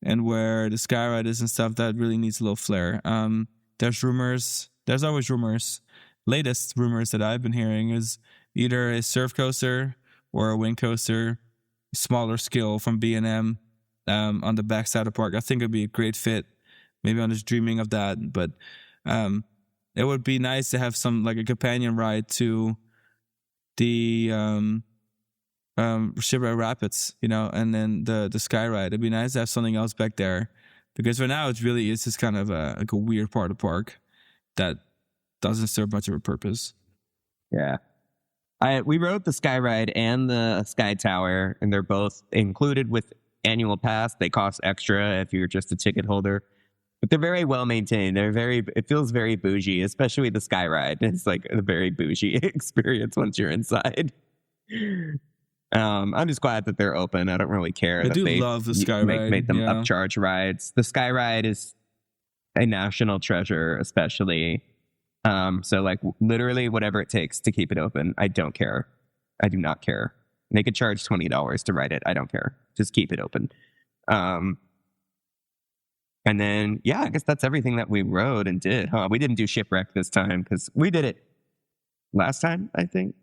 where the skyride is and stuff, that really needs a little flair. There's rumors. There's always rumors. Latest rumors that I've been hearing is either a surf coaster or a wind coaster, smaller scale from B&M, on the backside of the park. I think it'd be a great fit. Maybe I'm just dreaming of that, but it would be nice to have some, like, a companion ride to the Shipwreck Rapids, and then the sky ride. It'd be nice to have something else back there, because for now it's just kind of like a weird part of the park that doesn't serve much of a purpose. Yeah. We rode the Sky Ride and the Sky Tower, and they're both included with annual pass. They cost extra if you're just a ticket holder, but they're very well maintained. It feels very bougie, especially the Sky Ride. It's like a very bougie experience once you're inside. I'm just glad that they're open. I don't really care. I do love the Sky Ride. Made them upcharge rides. The Sky Ride is a national treasure, especially. So like literally whatever it takes to keep it open. I don't care. I do not care. They could charge $20 to ride it. I don't care. Just keep it open. And then, yeah, I guess that's everything that we rode and did, huh? We didn't do Shipwreck this time because we did it last time, I think.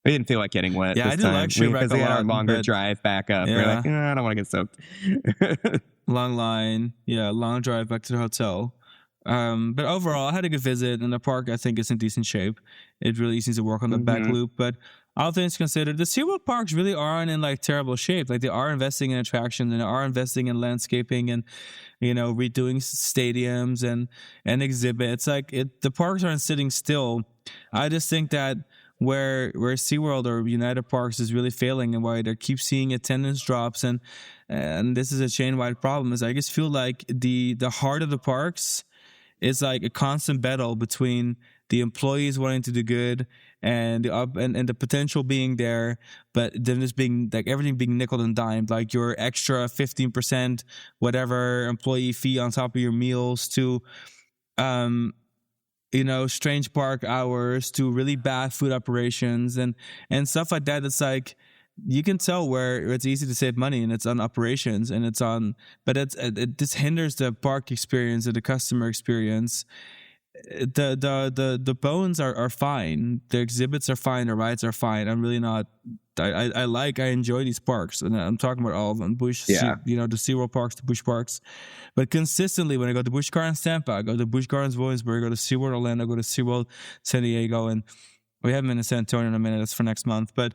We didn't feel like getting wet. Yeah, this I do time. like Shipwreck because we had our longer drive back up. Yeah. We're like, I don't want to get soaked. Long line. Yeah, long drive back to the hotel. But overall, I had a good visit, and the park, I think, is in decent shape. It really needs to work on the back loop. But all things considered, the SeaWorld parks really aren't in like terrible shape. Like they are investing in attractions and they are investing in landscaping and, redoing stadiums and exhibits. Like the parks aren't sitting still. I just think that where SeaWorld or United Parks is really failing and why they keep seeing attendance drops and this is a chain-wide problem is I just feel like the heart of the parks is like a constant battle between the employees wanting to do good and the potential being there, but then it's being like everything being nickel and dimed, like your extra 15% whatever employee fee on top of your meals to strange park hours to really bad food operations and stuff like that. It's like you can tell where it's easy to save money and it's on operations and it's on, but this hinders the park experience and the customer experience. The bones are fine. The exhibits are fine. The rides are fine. I'm really not. I enjoy these parks, and I'm talking about all of them. Busch, the SeaWorld parks, the Busch parks. But consistently, when I go to Busch Gardens Tampa, I go to Busch Gardens Williamsburg, I go to SeaWorld Orlando, I go to SeaWorld San Diego, and we haven't been in San Antonio in a minute. That's for next month, but.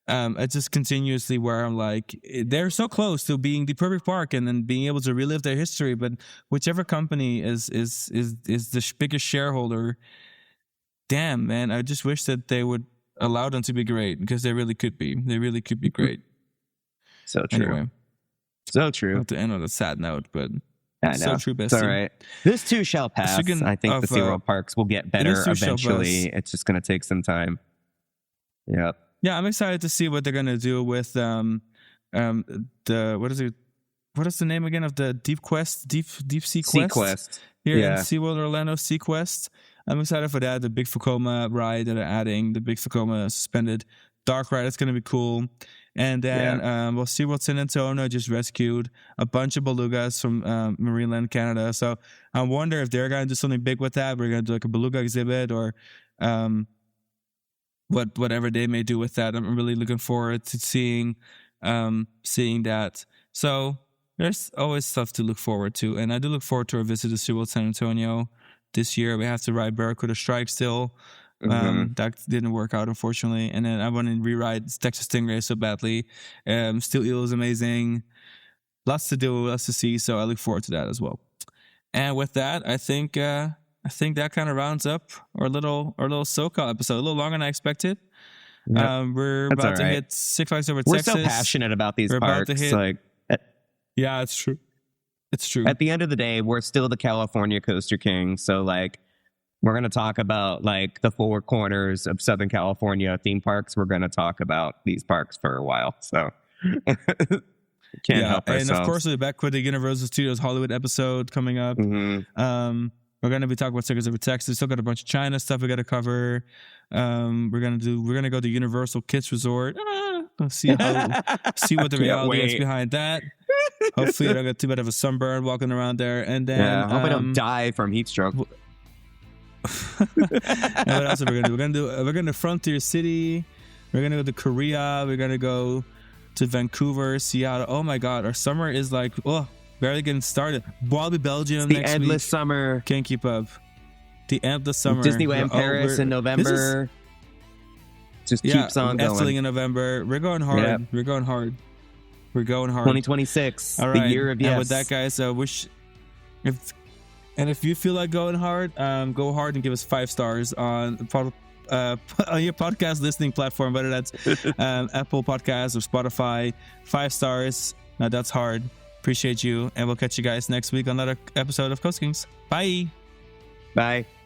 It's just continuously where I'm like, they're so close to being the perfect park and then being able to relive their history. But whichever company is the biggest shareholder, damn, man, I just wish that they would allow them to be great because they really could be. They really could be great. So true. Anyway, so true. Not to end on a sad note, but I know. So true, bestie. It's all right. This too shall pass. I think the SeaWorld parks will get better eventually. It's just going to take some time. Yep. Yeah, I'm excited to see what they're gonna do with what is the name again of the deep sea quest here in SeaWorld Orlando SeaQuest. I'm excited for that. The Big Vekoma ride that they're adding, the Big Vekoma suspended dark ride. It's gonna be cool. And then SeaWorld San Antonio just rescued a bunch of belugas from Marineland, Canada. So I wonder if they're gonna do something big with that. We're gonna do like a beluga exhibit or whatever they may do with that. I'm really looking forward to seeing that. So there's always stuff to look forward to. And I do look forward to our visit to SeaWorld San Antonio this year. We have to ride Barracuda Strike still. That didn't work out, unfortunately. And then I want to rewrite Texas Stingray so badly. Steel Eel is amazing. Lots to do, lots to see. So I look forward to that as well. And with that, I think that kind of rounds up our little SoCal episode. A little longer than I expected. Yep. We're about to hit Six Flags Over Texas. We're so passionate about these parks. Yeah, it's true. It's true. At the end of the day, we're still the California Coaster King. So like, we're going to talk about like the four corners of Southern California theme parks. We're going to talk about these parks for a while. So can't help ourselves. And of course, we'll be back with the Universal Studios Hollywood episode coming up. We're going to be talking about Circus Over Texas. Still got a bunch of China stuff we got to cover. We're going to go to Universal Kids Resort. See what the reality is behind that. Hopefully I don't get too bad of a sunburn walking around there. And then I hope I don't die from heat stroke. And what else are we going to do? We're going to Frontier City. We're going to go to Korea. We're going to go to Vancouver, Seattle. Oh my God, our summer is like, barely getting started. Bobby Belgium next week. The endless summer. Can't keep up. The endless summer. Disneyland Paris in November. Just keeps on going. Efteling in November. We're going hard. Yep. We're going hard. 2026. All right. The year of yes. And with that, guys, if you feel like going hard, go hard and give us 5 stars on on your podcast listening platform, whether that's Apple Podcasts or Spotify. 5 stars. Now that's hard. Appreciate you, and we'll catch you guys next week on another episode of Coast Kings. Bye. Bye.